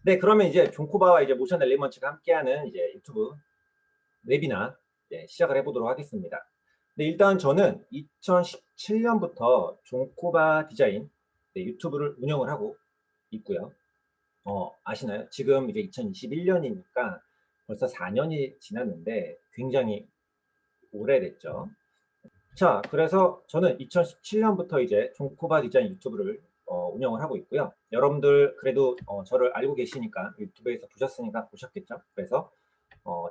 네, 그러면 이제 존코바와 이제 모션 엘리먼츠가 함께하는 이제 유튜브 웨비나 시작을 해보도록 하겠습니다. 네, 일단 저는 2017년부터 존코바 디자인 유튜브를 운영을 하고 있고요. 아시나요? 지금 이제 2021년이니까 벌써 4년이 지났는데 굉장히 오래됐죠. 자, 그래서 저는 2017년부터 이제 존코바 디자인 유튜브를 운영을 하고 있고요. 여러분들 그래도 저를 알고 계시니까 유튜브에서 보셨으니까 보셨겠죠? 그래서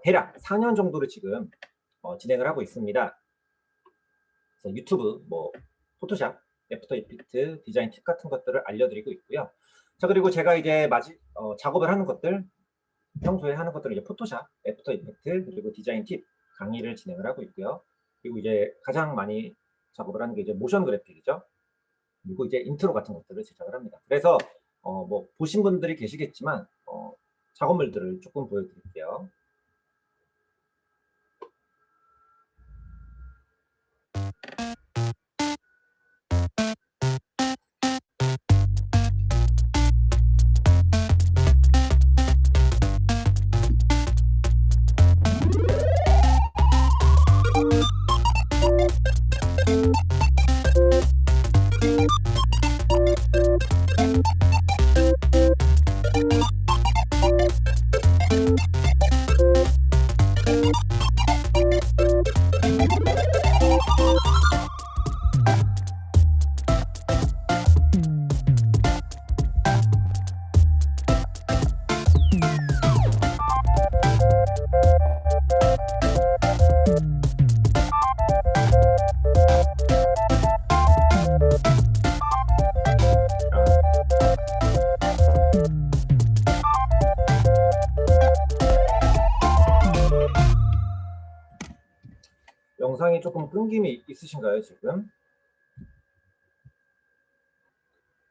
대략 4년 정도를 지금 진행을 하고 있습니다. 그래서 유튜브, 뭐 포토샵, 애프터 이펙트, 디자인 팁 같은 것들을 알려드리고 있고요. 자, 그리고 제가 이제 작업을 하는 것들, 평소에 하는 것들을 이제 포토샵, 애프터 이펙트, 그리고 디자인 팁 강의를 진행을 하고 있고요. 그리고 이제 가장 많이 작업을 하는 게 이제 모션 그래픽이죠. 그리고 이제 인트로 같은 것들을 제작을 합니다. 그래서 뭐 보신 분들이 계시겠지만 작업물들을 조금 보여드릴게요. 영상이 조금 끊김이 있으신가요, 지금?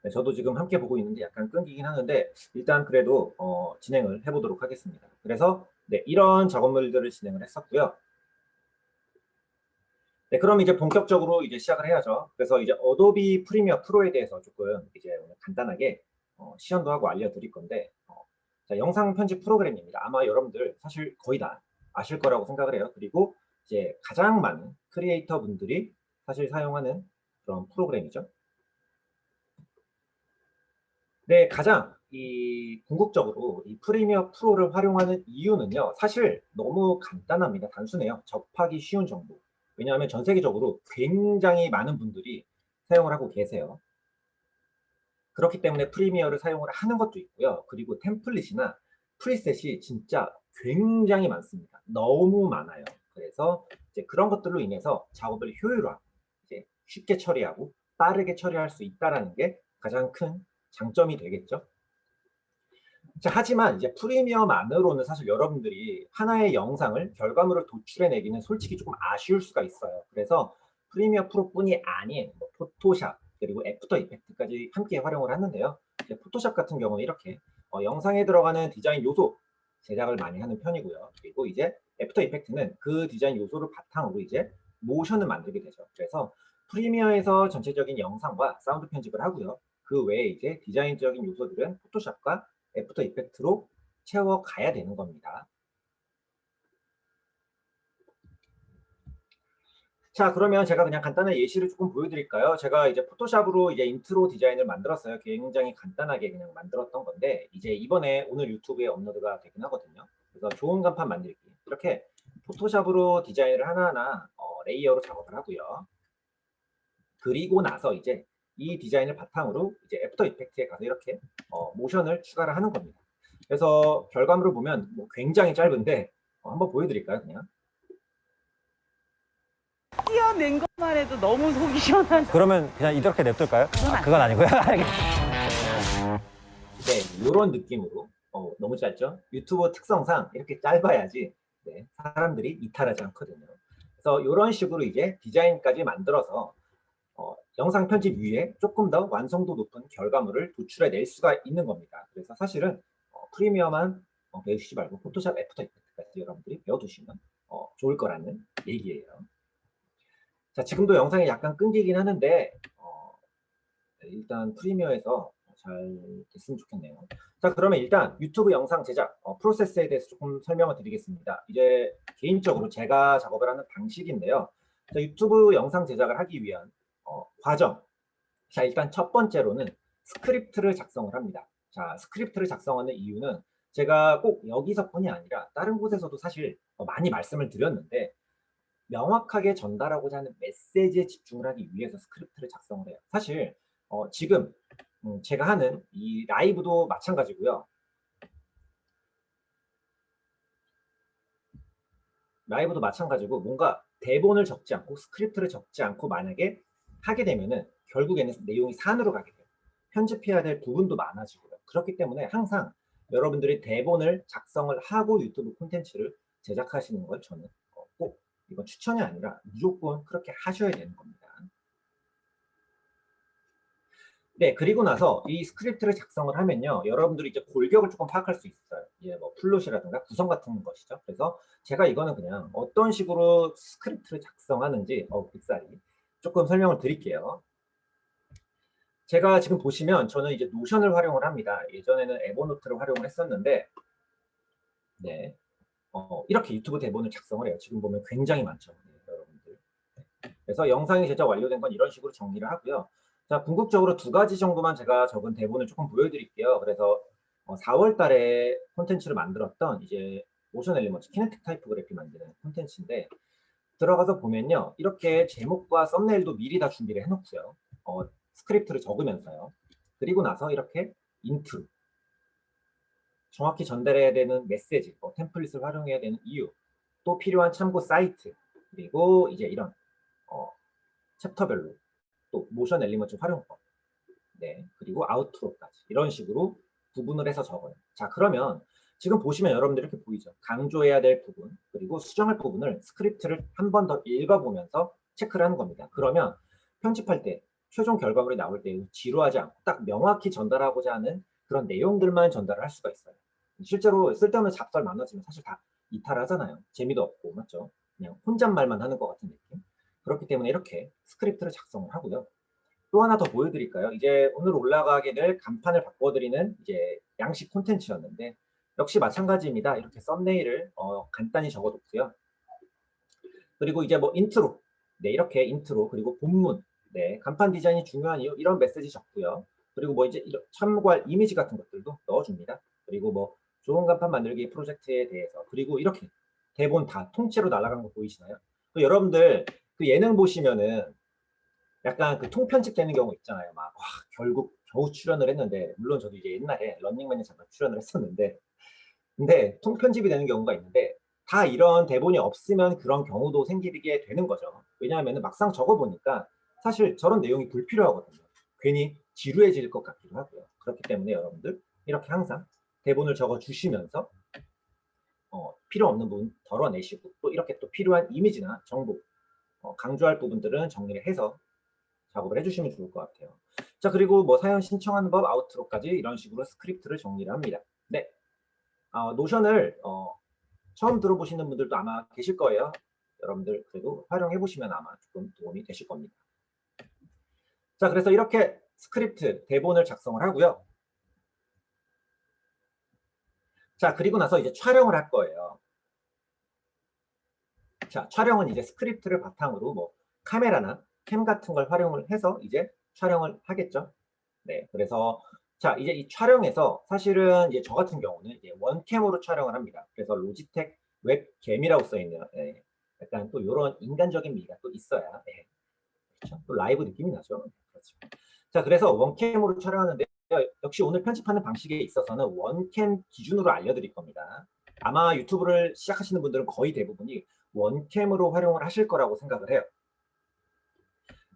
네, 저도 지금 함께 보고 있는데 약간 끊기긴 하는데 일단 그래도 진행을 해보도록 하겠습니다. 그래서 네, 이런 작업물들을 진행을 했었고요. 네, 그럼 이제 본격적으로 이제 시작을 해야죠. 그래서 이제 어도비 프리미어 프로에 대해서 조금 이제 오늘 간단하게 시연도 하고 알려드릴 건데 자, 영상 편집 프로그램입니다. 아마 여러분들 사실 거의 다 아실 거라고 생각을 해요. 그리고 이제 가장 많은 크리에이터 분들이 사실 사용하는 그런 프로그램이죠. 네, 가장 궁극적으로 이 프리미어 프로를 활용하는 이유는요, 사실 너무 간단합니다. 단순해요. 접하기 쉬운 정도. 왜냐하면 전 세계적으로 굉장히 많은 분들이 사용을 하고 계세요. 그렇기 때문에 프리미어를 사용을 하는 것도 있고요. 그리고 템플릿이나 프리셋이 진짜 굉장히 많습니다. 너무 많아요. 그래서 이제 그런 것들로 인해서 작업을 효율화, 이제 쉽게 처리하고 빠르게 처리할 수 있다는 게 가장 큰 장점이 되겠죠. 자, 하지만 이제 프리미엄만으로는 사실 여러분들이 하나의 영상을 결과물을 도출해내기는 솔직히 조금 아쉬울 수가 있어요. 그래서 프리미어 프로뿐이 아닌 뭐 포토샵 그리고 애프터 이펙트까지 함께 활용을 하는데요. 이제 포토샵 같은 경우는 이렇게 영상에 들어가는 디자인 요소 제작을 많이 하는 편이고요. 그리고 이제 애프터 이펙트는 그 디자인 요소를 바탕으로 이제 모션을 만들게 되죠. 그래서 프리미어에서 전체적인 영상과 사운드 편집을 하고요. 그 외에 이제 디자인적인 요소들은 포토샵과 애프터 이펙트로 채워가야 되는 겁니다. 자, 그러면 제가 그냥 간단한 예시를 조금 보여드릴까요? 제가 이제 포토샵으로 이제 인트로 디자인을 만들었어요. 굉장히 간단하게 그냥 만들었던 건데 이제 이번에 오늘 유튜브에 업로드가 되긴 하거든요. 그래서 좋은 간판 만들기 이렇게 포토샵으로 디자인을 하나하나 레이어로 작업을 하고요. 그리고 나서 이제 이 디자인을 바탕으로 이제 애프터 이펙트에 가서 이렇게 모션을 추가를 하는 겁니다. 그래서 결과물을 보면 뭐 굉장히 짧은데 한번 보여드릴까요, 그냥? 띄어낸 것만 해도 너무 속이 시원한. 그러면 그냥 이렇게 냅둘까요? 그건 아니고요. 네, 이런 느낌으로 너무 짧죠? 유튜버 특성상 이렇게 짧아야지 네, 사람들이 이탈하지 않거든요. 그래서 이런 식으로 이제 디자인까지 만들어서 영상 편집 위에 조금 더 완성도 높은 결과물을 도출해낼 수가 있는 겁니다. 그래서 사실은 프리미어만 배우시지 말고 포토샵 애프터 이펙트까지 여러분들이 배워두시면 좋을 거라는 얘기예요. 자, 지금도 영상이 약간 끊기긴 하는데 일단 프리미어에서 잘 됐으면 좋겠네요. 자, 그러면 일단 유튜브 영상 제작 프로세스에 대해서 조금 설명을 드리겠습니다. 이제 개인적으로 제가 작업을 하는 방식인데요. 자, 유튜브 영상 제작을 하기 위한 과정. 자, 일단 첫 번째로는 스크립트를 작성을 합니다. 자, 스크립트를 작성하는 이유는 제가 꼭 여기서뿐이 아니라 다른 곳에서도 사실 많이 말씀을 드렸는데, 명확하게 전달하고자 하는 메시지에 집중을 하기 위해서 스크립트를 작성을 해요. 사실 지금 제가 하는 이 라이브도 마찬가지고요. 라이브도 마찬가지고 뭔가 대본을 적지 않고 스크립트를 적지 않고 만약에 하게 되면은 결국에는 내용이 산으로 가게 돼요. 편집해야 될 부분도 많아지고요. 그렇기 때문에 항상 여러분들이 대본을 작성을 하고 유튜브 콘텐츠를 제작하시는 걸 저는 꼭 이건 추천이 아니라 무조건 그렇게 하셔야 되는 겁니다. 네, 그리고 나서 이 스크립트를 작성을 하면요, 여러분들이 이제 골격을 조금 파악할 수 있어요. 이제 뭐 플롯이라든가 구성 같은 것이죠. 그래서 제가 이거는 그냥 어떤 식으로 스크립트를 작성하는지 빅살이 조금 설명을 드릴게요. 제가 지금 보시면 저는 이제 노션을 활용을 합니다. 예전에는 에버노트를 활용을 했었는데, 네, 이렇게 유튜브 대본을 작성을 해요. 지금 보면 굉장히 많죠, 네, 여러분들. 그래서 영상이 제작 완료된 건 이런 식으로 정리를 하고요. 자, 궁극적으로 두 가지 정도만 제가 적은 대본을 조금 보여드릴게요. 그래서 4월 달에 콘텐츠를 만들었던 이제 모션 엘리먼트 키네틱 타이포그래피 만드는 콘텐츠인데, 들어가서 보면요, 이렇게 제목과 썸네일도 미리 다 준비를 해놓고요. 스크립트를 적으면서요. 그리고 나서 이렇게 인트로, 정확히 전달해야 되는 메시지, 템플릿을 활용해야 되는 이유, 또 필요한 참고 사이트, 그리고 이제 이런 챕터별로 또 모션 엘리먼트 활용법, 네, 그리고 아우트로까지 이런 식으로 구분을 해서 적어요. 자, 그러면 지금 보시면 여러분들 이렇게 보이죠? 강조해야 될 부분, 그리고 수정할 부분을 스크립트를 한 번 더 읽어보면서 체크를 하는 겁니다. 그러면 편집할 때 최종 결과물이 나올 때 지루하지 않고 딱 명확히 전달하고자 하는 그런 내용들만 전달을 할 수가 있어요. 실제로 쓸데없는 잡설 많아지면 사실 다 이탈하잖아요. 재미도 없고, 맞죠? 그냥 혼잣말만 하는 것 같은 느낌. 그렇기 때문에 이렇게 스크립트를 작성을 하고요. 또 하나 더 보여드릴까요? 이제 오늘 올라가게 될 간판을 바꿔드리는 이제 양식 콘텐츠였는데, 역시 마찬가지입니다. 이렇게 썸네일을 간단히 적어놓고요. 그리고 이제 뭐 인트로, 네, 이렇게 인트로, 그리고 본문, 네, 간판 디자인이 중요한 이유, 이런 메시지 적고요. 그리고 뭐 이제 참고할 이미지 같은 것들도 넣어줍니다. 그리고 뭐 좋은 간판 만들기 프로젝트에 대해서, 그리고 이렇게 대본 다 통째로 날아간 거 보이시나요? 여러분들 그 예능 보시면은 약간 그 통편집되는 경우 있잖아요. 막 와, 결국 겨우 출연을 했는데, 물론 저도 이제 옛날에 런닝맨에 잠깐 출연을 했었는데, 근데 통편집이 되는 경우가 있는데, 다 이런 대본이 없으면 그런 경우도 생기게 되는 거죠. 왜냐하면 막상 적어보니까 사실 저런 내용이 불필요하거든요. 괜히 지루해질 것 같기도 하고요. 그렇기 때문에 여러분들 이렇게 항상 대본을 적어 주시면서 필요 없는 부분 덜어내시고, 또 이렇게 또 필요한 이미지나 정보, 강조할 부분들은 정리를 해서 작업을 해주시면 좋을 것 같아요. 자, 그리고 뭐 사연 신청하는 법, 아우트로까지 이런 식으로 스크립트를 정리를 합니다. 네, 노션을 처음 들어보시는 분들도 아마 계실 거예요. 여러분들 그래도 활용해 보시면 아마 조금 도움이 되실 겁니다. 자, 그래서 이렇게 스크립트, 대본을 작성을 하고요. 자, 그리고 나서 이제 촬영을 할 거예요. 자, 촬영은 이제 스크립트를 바탕으로 뭐 카메라나 캠 같은 걸 활용을 해서 이제 촬영을 하겠죠. 네, 그래서 자, 이제 이 촬영에서 사실은 이제 저 같은 경우는 이제 원캠으로 촬영을 합니다. 그래서 로지텍 웹캠이라고 써 있네요. 네, 약간 또 이런 인간적인 미가 또 있어야, 네, 그렇죠? 또 라이브 느낌이 나죠. 그렇죠. 자, 그래서 원캠으로 촬영하는데 역시 오늘 편집하는 방식에 있어서는 원캠 기준으로 알려드릴 겁니다. 아마 유튜브를 시작하시는 분들은 거의 대부분이 원캠으로 활용을 하실 거라고 생각을 해요.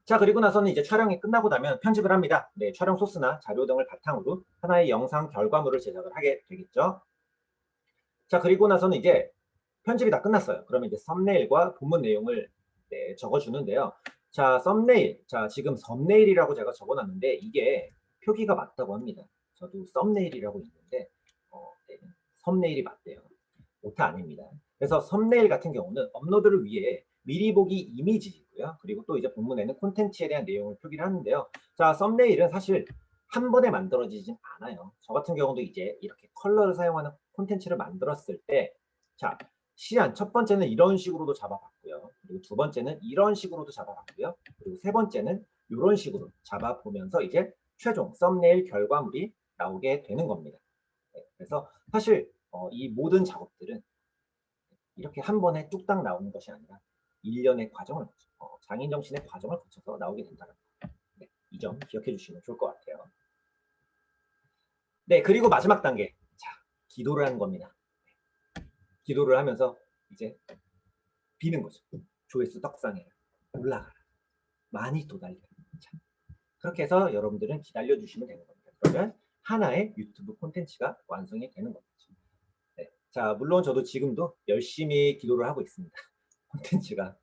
자, 그리고 나서는 이제 촬영이 끝나고 나면 편집을 합니다. 네, 촬영 소스나 자료 등을 바탕으로 하나의 영상 결과물을 제작을 하게 되겠죠. 자, 그리고 나서는 이제 편집이 다 끝났어요. 그러면 이제 썸네일과 본문 내용을, 네, 적어주는데요. 자, 썸네일. 자, 지금 썸네일이라고 제가 적어놨는데 이게 표기가 맞다고 합니다. 저도 썸네일이라고 있는데 네, 썸네일이 맞대요. 오타 아닙니다. 그래서 썸네일 같은 경우는 업로드를 위해 미리 보기 이미지고요. 그리고 또 이제 본문에는 콘텐츠에 대한 내용을 표기를 하는데요. 자, 썸네일은 사실 한 번에 만들어지진 않아요. 저 같은 경우도 이제 이렇게 컬러를 사용하는 콘텐츠를 만들었을 때, 자, 시안 첫 번째는 이런 식으로도 잡아봤고요. 그리고 두 번째는 이런 식으로도 잡아봤고요. 그리고 세 번째는 이런 식으로 잡아보면서 이제 최종 썸네일 결과물이 나오게 되는 겁니다. 네, 그래서 사실 이 모든 작업들은 이렇게 한 번에 뚝딱 나오는 것이 아니라 1년의 과정을 장인 정신의 과정을 거쳐서 나오게 된다는 거. 네, 이 점 기억해 주시면 좋을 것 같아요. 네, 그리고 마지막 단계. 자, 기도를 하는 겁니다. 기도를 하면서 이제 비는 거죠. 조회수 떡상해 올라가라. 많이 도달려. 자, 그렇게 해서 여러분들은 기다려 주시면 되는 겁니다. 그러면 하나의 유튜브 콘텐츠가 완성이 되는 거죠. 네. 자, 물론 저도 지금도 열심히 기도를 하고 있습니다. 콘텐츠가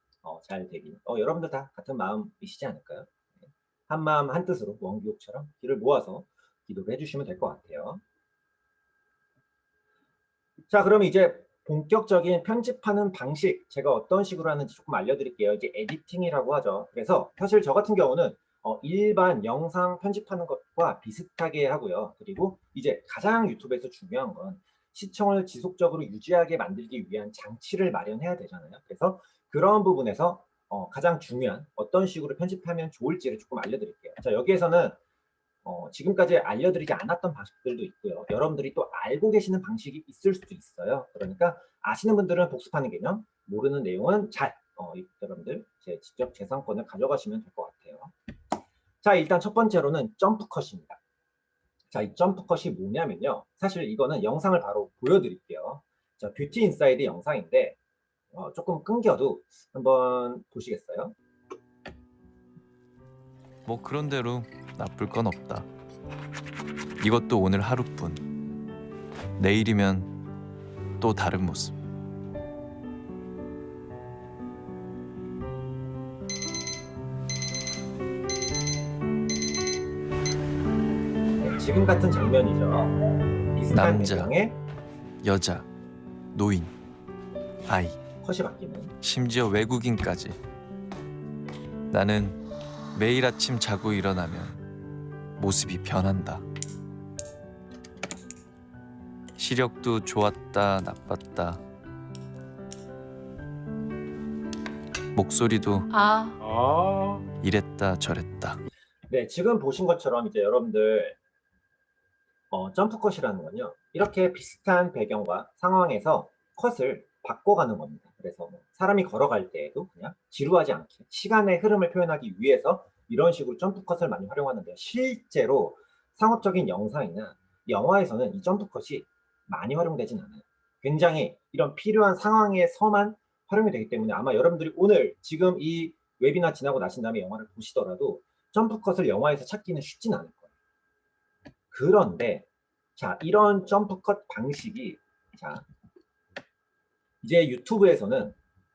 잘 되길. 여러분들 다 같은 마음이시지 않을까요? 네. 한 마음 한 뜻으로 원기옥처럼 귀를 모아서 기도를 해주시면 될 것 같아요. 자, 그럼 이제 본격적인 편집하는 방식, 제가 어떤 식으로 하는지 조금 알려드릴게요. 이제 에디팅이라고 하죠. 그래서 사실 저 같은 경우는 일반 영상 편집하는 것과 비슷하게 하고요. 그리고 이제 가장 유튜브에서 중요한 건 시청을 지속적으로 유지하게 만들기 위한 장치를 마련해야 되잖아요. 그래서 그런 부분에서 가장 중요한 어떤 식으로 편집하면 좋을지를 조금 알려드릴게요. 자, 여기에서는 지금까지 알려드리지 않았던 방식들도 있고요. 여러분들이 또 알고 계시는 방식이 있을 수도 있어요. 그러니까 아시는 분들은 복습하는 개념, 모르는 내용은 여러분들 직접 재산권을 가져가시면 될 것 같아요. 자, 일단 첫 번째로는 점프컷입니다. 자, 이 점프컷이 뭐냐면요. 사실 이거는 영상을 바로 보여드릴게요. 자, 뷰티 인사이드 영상인데 조금 끊겨도 한번 보시겠어요? 뭐 그런 대로 나쁠 건 없다. 이것도 오늘 하루뿐. 내일이면 또 다른 모습. 네, 지금 같은 장면이죠. 비슷한 남자. 배경에 여자, 노인, 아이, 컷이 바뀌는. 심지어 외국인까지. 나는 매일 아침 자고 일어나면 모습이 변한다. 시력도 좋았다 나빴다. 목소리도 이랬다 저랬다. 네, 지금 보신 것처럼 이제 여러분들 점프컷이라는 건요. 이렇게 비슷한 배경과 상황에서 컷을 바꿔가는 겁니다. 그래서 사람이 걸어갈 때에도 그냥 지루하지 않게 시간의 흐름을 표현하기 위해서 이런 식으로 점프컷을 많이 활용하는데요. 실제로 상업적인 영상이나 영화에서는 이 점프컷이 많이 활용되진 않아요. 굉장히 이런 필요한 상황에서만 활용이 되기 때문에 아마 여러분들이 오늘 지금 이 웨비나 지나고 나신 다음에 영화를 보시더라도 점프컷을 영화에서 찾기는 쉽진 않을 거예요. 그런데 자, 이런 점프컷 방식이 자, 이제 유튜브에서는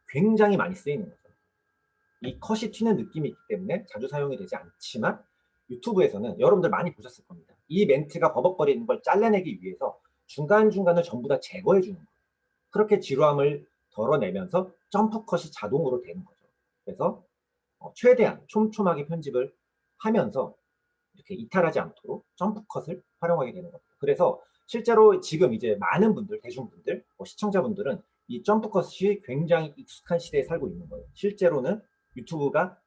굉장히 많이 쓰이는 거죠. 이 컷이 튀는 느낌이 있기 때문에 자주 사용이 되지 않지만 유튜브에서는 여러분들 많이 보셨을 겁니다. 이 멘트가 버벅거리는 걸 잘라내기 위해서 중간중간을 전부 다 제거해 주는 거예요. 그렇게 지루함을 덜어내면서 점프컷이 자동으로 되는 거죠. 그래서 최대한 촘촘하게 편집을 하면서 이렇게 이탈하지 않도록 점프컷을 활용하게 되는 겁니다. 그래서 실제로 지금 이제 많은 분들, 대중분들, 시청자분들은 이 점프컷이 굉장히 익숙한 시대에 살고 있는 거예요. 실제로는 유튜브가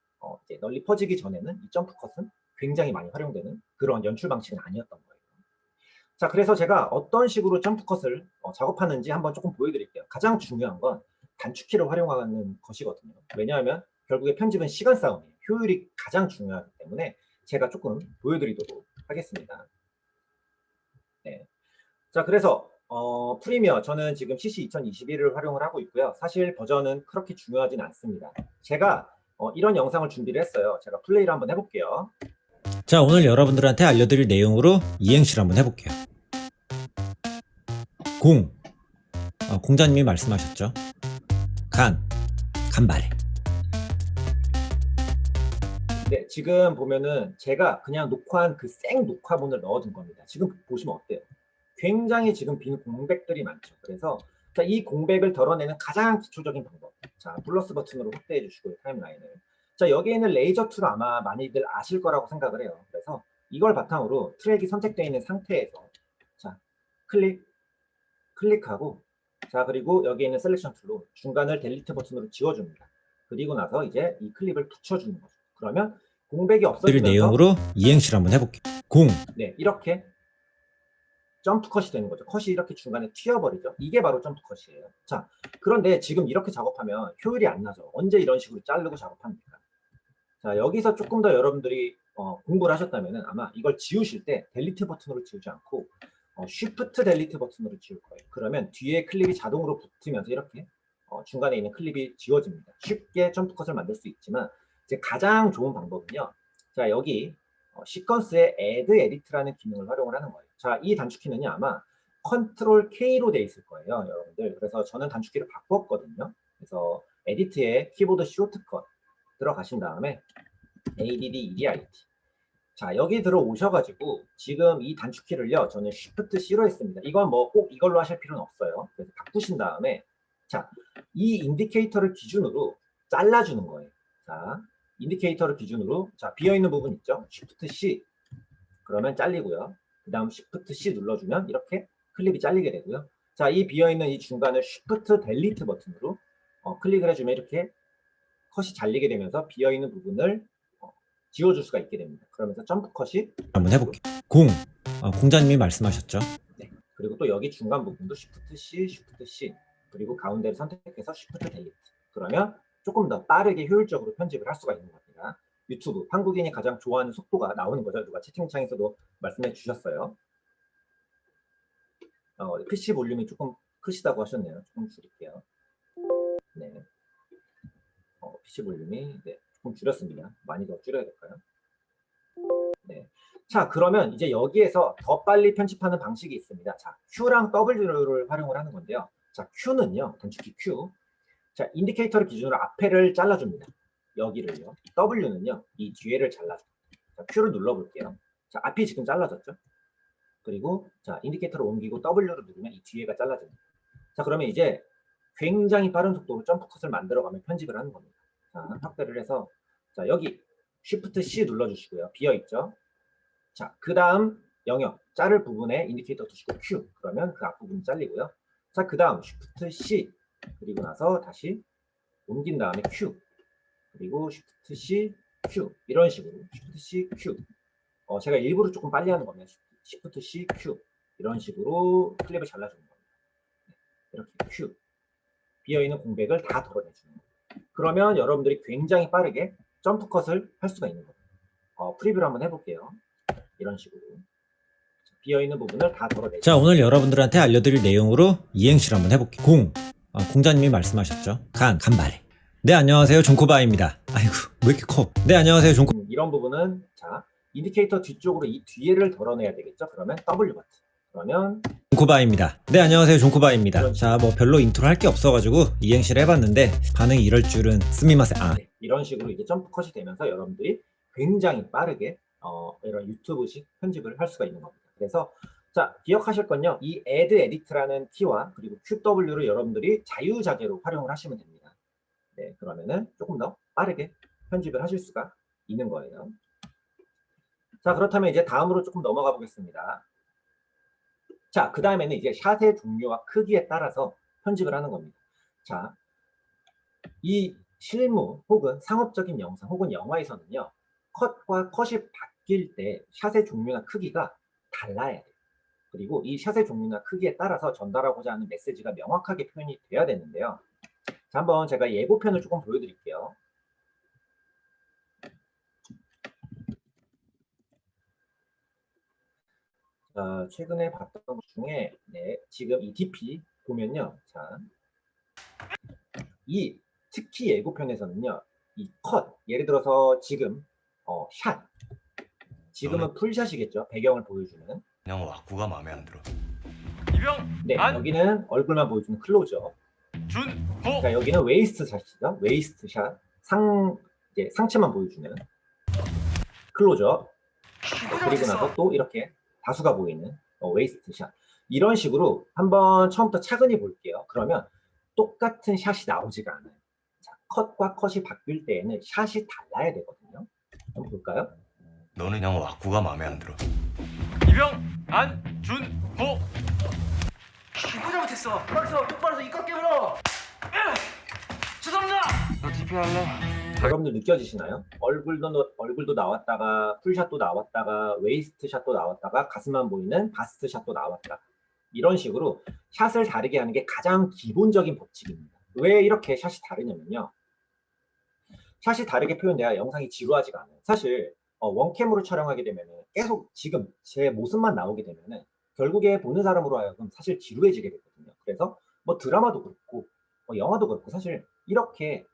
이제 널리 퍼지기 전에는 이 점프컷은 굉장히 많이 활용되는 그런 연출 방식은 아니었던 거예요. 자, 그래서 제가 어떤 식으로 점프컷을 작업하는지 한번 조금 보여드릴게요. 가장 중요한 건 단축키를 활용하는 것이거든요. 왜냐하면 결국에 편집은 시간 싸움이에요. 효율이 가장 중요하기 때문에 제가 조금 보여드리도록 하겠습니다. 네. 자, 그래서 프리미어 저는 지금 CC 2021을 활용을 하고 있고요. 사실 버전은 그렇게 중요하진 않습니다. 제가 이런 영상을 준비를 했어요. 제가 플레이를 한번 해볼게요. 자, 오늘 여러분들한테 알려드릴 내용으로 이행시를 한번 해볼게요. 공자님이 말씀하셨죠. 간발에. 네, 지금 보면은 제가 그냥 녹화한 그 생 녹화본을 넣어둔 겁니다. 지금 보시면 어때요? 굉장히 지금 빈 공백들이 많죠. 그래서 자, 이 공백을 덜어내는 가장 기초적인 방법. 자, 플러스 버튼으로 확대해 주시고요, 타임라인을. 자, 여기에 있는 레이저 툴 아마 많이들 아실 거라고 생각을 해요. 그래서 이걸 바탕으로 트랙이 선택되어 있는 상태에서 자, 클릭하고 자, 그리고 여기 있는 셀렉션 툴로 중간을 델리트 버튼으로 지워줍니다. 그리고 나서 이제 이 클립을 붙여주는 거죠. 그러면 공백이 알려드릴 없어지면서 내용으로 이행시를 한번 해볼게요. 공, 네, 이렇게 점프 컷이 되는 거죠. 컷이 이렇게 중간에 튀어버리죠. 이게 바로 점프 컷이에요. 자, 그런데 지금 이렇게 작업하면 효율이 안 나죠. 언제 이런 식으로 자르고 작업합니까? 자, 여기서 조금 더 여러분들이 공부를 하셨다면 아마 이걸 지우실 때 델리트 버튼으로 지우지 않고 쉬프트 델리트 버튼으로 지울 거예요. 그러면 뒤에 클립이 자동으로 붙으면서 이렇게 중간에 있는 클립이 지워집니다. 쉽게 점프 컷을 만들 수 있지만 이제 가장 좋은 방법은요. 자, 여기 시퀀스에 add edit라는 기능을 활용을 하는 거예요. 자, 이 단축키는요 아마 컨트롤 K로 돼 있을 거예요, 여러분들. 그래서 저는 단축키를 바꿨거든요. 그래서 에디트에 키보드 쇼트컷 들어가신 다음에 add. 자, 여기 들어오셔가지고 지금 이 단축키를요 저는 Shift C로 했습니다. 이건 뭐 꼭 이걸로 하실 필요는 없어요. 그래서 바꾸신 다음에 자, 이 인디케이터를 기준으로 잘라주는 거예요. 자, 인디케이터를 기준으로 자, 비어있는 부분 있죠? Shift C 그러면 잘리고요. 그 다음 Shift C 눌러주면 이렇게 클립이 잘리게 되고요. 자, 이 비어있는 이 중간을 Shift Delete 버튼으로 클릭을 해주면 이렇게 컷이 잘리게 되면서 비어있는 부분을 지워줄 수가 있게 됩니다. 그러면서 점프 컷이 한번 해볼게요. 공, 공자님이 말씀하셨죠. 네. 그리고 또 여기 중간 부분도 Shift C, Shift C 그리고 가운데를 선택해서 Shift Delete 그러면 조금 더 빠르게 효율적으로 편집을 할 수가 있는 겁니다. 유튜브, 한국인이 가장 좋아하는 속도가 나오는 거죠. 누가 채팅창에서도 말씀해 주셨어요. PC 볼륨이 조금 크시다고 하셨네요. 조금 줄일게요. 네. PC 볼륨이 네, 조금 줄였습니다. 많이 더 줄여야 될까요? 네. 자, 그러면 이제 여기에서 더 빨리 편집하는 방식이 있습니다. 자, Q랑 W를 활용을 하는 건데요. 자, Q는요, 단축키 Q. 자, 인디케이터를 기준으로 앞에를 잘라줍니다. 여기를요. W는요, 이 뒤에를 잘라줍니다. 자, Q를 눌러볼게요. 자, 앞이 지금 잘라졌죠? 그리고 자, 인디케이터를 옮기고 W를 누르면 이 뒤에가 잘라집니다. 자, 그러면 이제 굉장히 빠른 속도로 점프 컷을 만들어가면 편집을 하는 겁니다. 자, 확대를 해서 자, 여기 Shift C 눌러주시고요. 비어있죠? 자, 그 다음 영역, 자를 부분에 인디케이터 두시고 Q. 그러면 그 앞부분이 잘리고요. 자, 그 다음 Shift C. 그리고 나서 다시 옮긴 다음에 Q. 그리고 Shift C, Q. 이런 식으로 Shift C, Q. 제가 일부러 조금 빨리 하는 겁니다. Shift C, Q. 이런 식으로 클립을 잘라주는 겁니다. 이렇게 Q. 비어있는 공백을 다 덜어내주는 겁니다. 그러면 여러분들이 굉장히 빠르게 점프 컷을 할 수가 있는 겁니다. 프리뷰를 한번 해볼게요. 이런 식으로. 비어있는 부분을 다 덜어내죠. 자, 오늘 여러분들한테 알려드릴 내용으로 이행시를 한번 해볼게요. 공, 공자님이 말씀하셨죠. 간발에. 네, 안녕하세요. 존코바입니다. 아이고, 왜 이렇게 커? 네, 안녕하세요. 존코. 이런 부분은 자, 인디케이터 뒤쪽으로 이 뒤에를 덜어내야 되겠죠. 그러면 W 버튼. 그러면 존코바입니다. 네, 안녕하세요. 존코바입니다. 자, 뭐 별로 인트로 할 게 없어가지고 이행시를 해봤는데 반응이 이럴 줄은 스미마세. 네, 이런 식으로 이제 점프 컷이 되면서 여러분들이 굉장히 빠르게 이런 유튜브식 편집을 할 수가 있는 겁니다. 그래서 자, 기억하실 건요. 이 add edit라는 키와 그리고 QW를 여러분들이 자유자재로 활용을 하시면 됩니다. 네, 그러면은 조금 더 빠르게 편집을 하실 수가 있는 거예요. 자, 그렇다면 이제 다음으로 조금 넘어가 보겠습니다. 자, 그 다음에는 이제 샷의 종류와 크기에 따라서 편집을 하는 겁니다. 자, 이 실무 혹은 상업적인 영상 혹은 영화에서는요. 컷과 컷이 바뀔 때 샷의 종류나 크기가 달라야 돼요. 그리고 이 샷의 종류나 크기에 따라서 전달하고자 하는 메시지가 명확하게 표현이 돼야 되는데요. 자, 한번 제가 예고편을 조금 보여드릴게요. 최근에 봤던 것 중에 네, 지금 이 DP 보면요. 자, 이 특히 예고편에서는요. 이 컷, 예를 들어서 지금 샷, 지금은 풀샷이겠죠. 배경을 보여주는. 그냥 왁구가 마음에 안 들어. 네, 여기는 얼굴만 보여주는 클로즈업. 자, 여기는 웨이스트 샷이죠. 웨이스트 샷. 이제 상체만 보여주는 클로즈업. 그리고 나서 또 이렇게 다수가 보이는 웨이스트 샷. 이런 식으로 한번 처음부터 차근히 볼게요. 그러면 똑같은 샷이 나오지가 않아요. 자, 컷과 컷이 바뀔 때에는 샷이 달라야 되거든요. 한번 볼까요? 너는 그냥 왁구가 마음에 안 들어. 이병 안준호. 이거 잘못했어. 똑바로 이거 깨물어. 죄송합니다. 너 TP 할래? 여러분들 느껴지시나요? 얼굴도 나왔다가 풀샷도 나왔다가 웨이스트 샷도 나왔다가 가슴만 보이는 바스트 샷도 나왔다. 이런 식으로 샷을 다르게 하는 게 가장 기본적인 법칙입니다. 왜 이렇게 샷이 다르냐면요. 샷이 다르게 표현돼야 영상이 지루하지가 않아요. 사실 원캠으로 촬영하게 되면 계속 지금 제 모습만 나오게 되면 결국에 보는 사람으로 하여금 사실 지루해지게 되거든요. 그래서 뭐 드라마도 그렇고 영화도 그렇고 사실 이렇게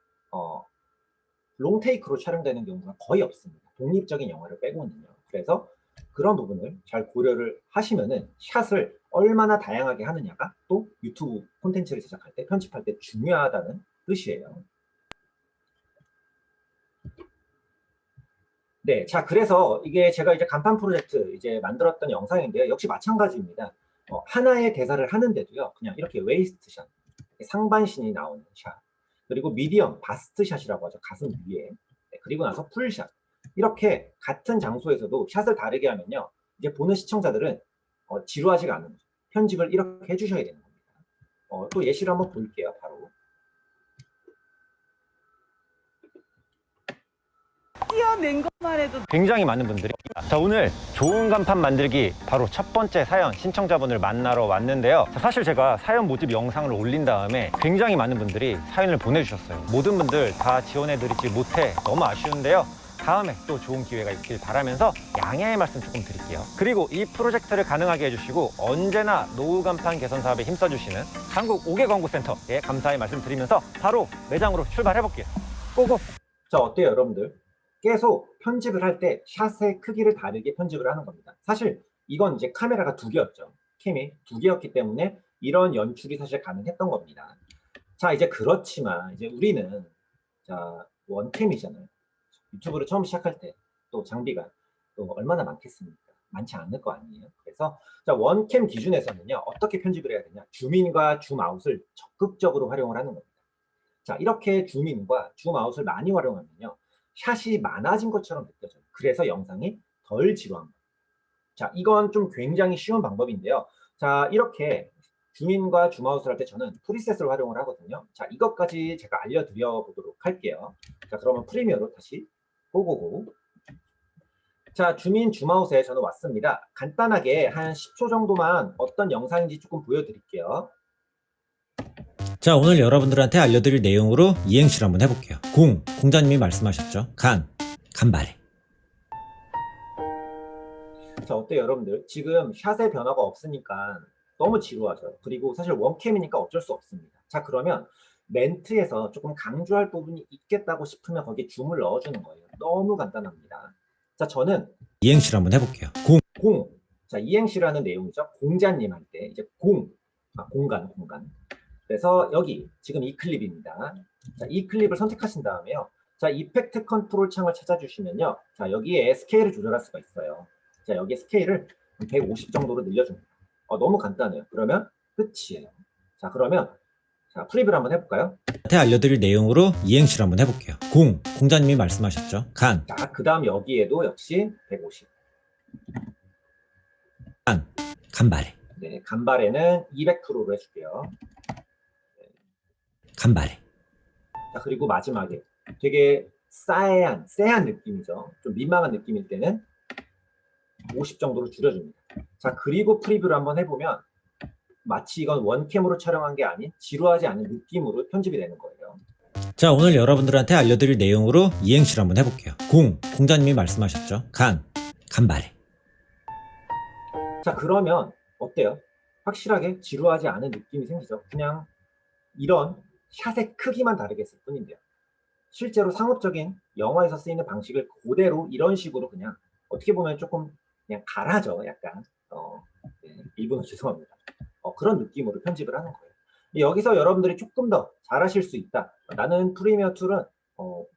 롱테이크로 촬영되는 경우가 거의 없습니다. 독립적인 영화를 빼고는요. 그래서 그런 부분을 잘 고려를 하시면은 샷을 얼마나 다양하게 하느냐가 또 유튜브 콘텐츠를 제작할 때, 편집할 때 중요하다는 뜻이에요. 네, 자, 그래서 이게 제가 이제 간판 프로젝트 이제 만들었던 영상인데요. 역시 마찬가지입니다. 하나의 대사를 하는데도요, 그냥 이렇게 웨이스트 샷, 상반신이 나오는 샷, 그리고 미디엄, 바스트 샷이라고 하죠. 가슴 위에. 네, 그리고 나서 풀샷. 이렇게 같은 장소에서도 샷을 다르게 하면요, 이제 보는 시청자들은 지루하지가 않은 거죠. 편집을 이렇게 해주셔야 되는 겁니다. 또 예시를 한번 볼게요, 바로. 띄어낸 것만 해도 굉장히 많은 분들이 자 오늘 좋은 간판 만들기 바로 첫 번째 사연 신청자분을 만나러 왔는데요. 자, 사실 제가 사연 모집 영상을 올린 다음에 굉장히 많은 분들이 사연을 보내주셨어요. 모든 분들 다 지원해드리지 못해 너무 아쉬운데요. 다음에 또 좋은 기회가 있길 바라면서 양해의 말씀 조금 드릴게요. 그리고 이 프로젝트를 가능하게 해주시고 언제나 노후 간판 개선 사업에 힘써주시는 한국 5개 광고센터에 감사의 말씀 드리면서 바로 매장으로 출발해볼게요. 고고! 자, 어때요, 여러분들? 계속 편집을 할 때 샷의 크기를 다르게 편집을 하는 겁니다. 사실 이건 이제 카메라가 두 개였죠. 캠이 두 개였기 때문에 이런 연출이 사실 가능했던 겁니다. 자, 이제 그렇지만 이제 우리는 자, 원캠이잖아요. 유튜브를 처음 시작할 때 또 장비가 또 얼마나 많겠습니까? 많지 않을 거 아니에요. 그래서 자, 원캠 기준에서는요, 어떻게 편집을 해야 되냐? 줌인과 줌아웃을 적극적으로 활용을 하는 겁니다. 자, 이렇게 줌인과 줌아웃을 많이 활용하면요, 샷이 많아진 것처럼 느껴져요. 그래서 영상이 덜 지루한 거예요. 자, 이건 좀 굉장히 쉬운 방법인데요. 자, 이렇게 줌인과 줌아웃을 할 때 저는 프리셋을 활용을 하거든요. 자, 이것까지 제가 알려드려 보도록 할게요. 자, 그러면 프리미어로 다시 고고고. 자, 줌인, 줌아웃에 저는 왔습니다. 간단하게 한 10초 정도만 어떤 영상인지 조금 보여드릴게요. 자, 오늘 여러분들한테 알려드릴 내용으로 이행시를 한번 해볼게요. 공자님이 말씀하셨죠. 간발에. 자, 어때요, 여러분들? 지금 샷의 변화가 없으니까 너무 지루하죠. 그리고 사실 원캠이니까 어쩔 수 없습니다. 자, 그러면 멘트에서 조금 강조할 부분이 있겠다고 싶으면 거기에 줌을 넣어주는 거예요. 너무 간단합니다. 자, 저는 이행시를 한번 해볼게요. 공. 자, 이행시라는 내용이죠. 공자님 할 때 이제 공간. 그래서 여기 지금 이 클립입니다. 자, 이 클립을 선택하신 다음에요. 자, 이펙트 컨트롤 창을 찾아주시면요. 자, 여기에 스케일을 조절할 수가 있어요. 자, 여기 스케일을 150 정도로 늘려줍니다. 너무 간단해요. 그러면 끝이에요. 자, 그러면 자, 프리뷰를 한번 해볼까요? 한테 알려드릴 내용으로 이행시를 한번 해볼게요. 공자님이 말씀하셨죠. 자, 그 다음 여기에도 역시 150. 간발에. 네, 간발에는 200%로 해줄게요. 간발에. 자, 그리고 마지막에 되게 쎄한 느낌이죠. 좀 민망한 느낌일 때는 50 정도로 줄여줍니다. 자, 그리고 프리뷰를 한번 해보면 마치 이건 원캠으로 촬영한 게 아닌 지루하지 않은 느낌으로 편집이 되는 거예요. 자, 오늘 여러분들한테 알려드릴 내용으로 이행시를 한번 해볼게요. 공자님이 말씀하셨죠. 간발에. 자, 그러면 어때요? 확실하게 지루하지 않은 느낌이 생기죠. 그냥 이런 샷의 크기만 다르게 했을 뿐인데요. 실제로 상업적인 영화에서 쓰이는 방식을 그대로 이런 식으로 그냥 어떻게 보면 조금 그냥 가라죠. 약간 네, 일본어 죄송합니다. 그런 느낌으로 편집을 하는 거예요. 여기서 여러분들이 조금 더 잘하실 수 있다. 나는 프리미어 툴은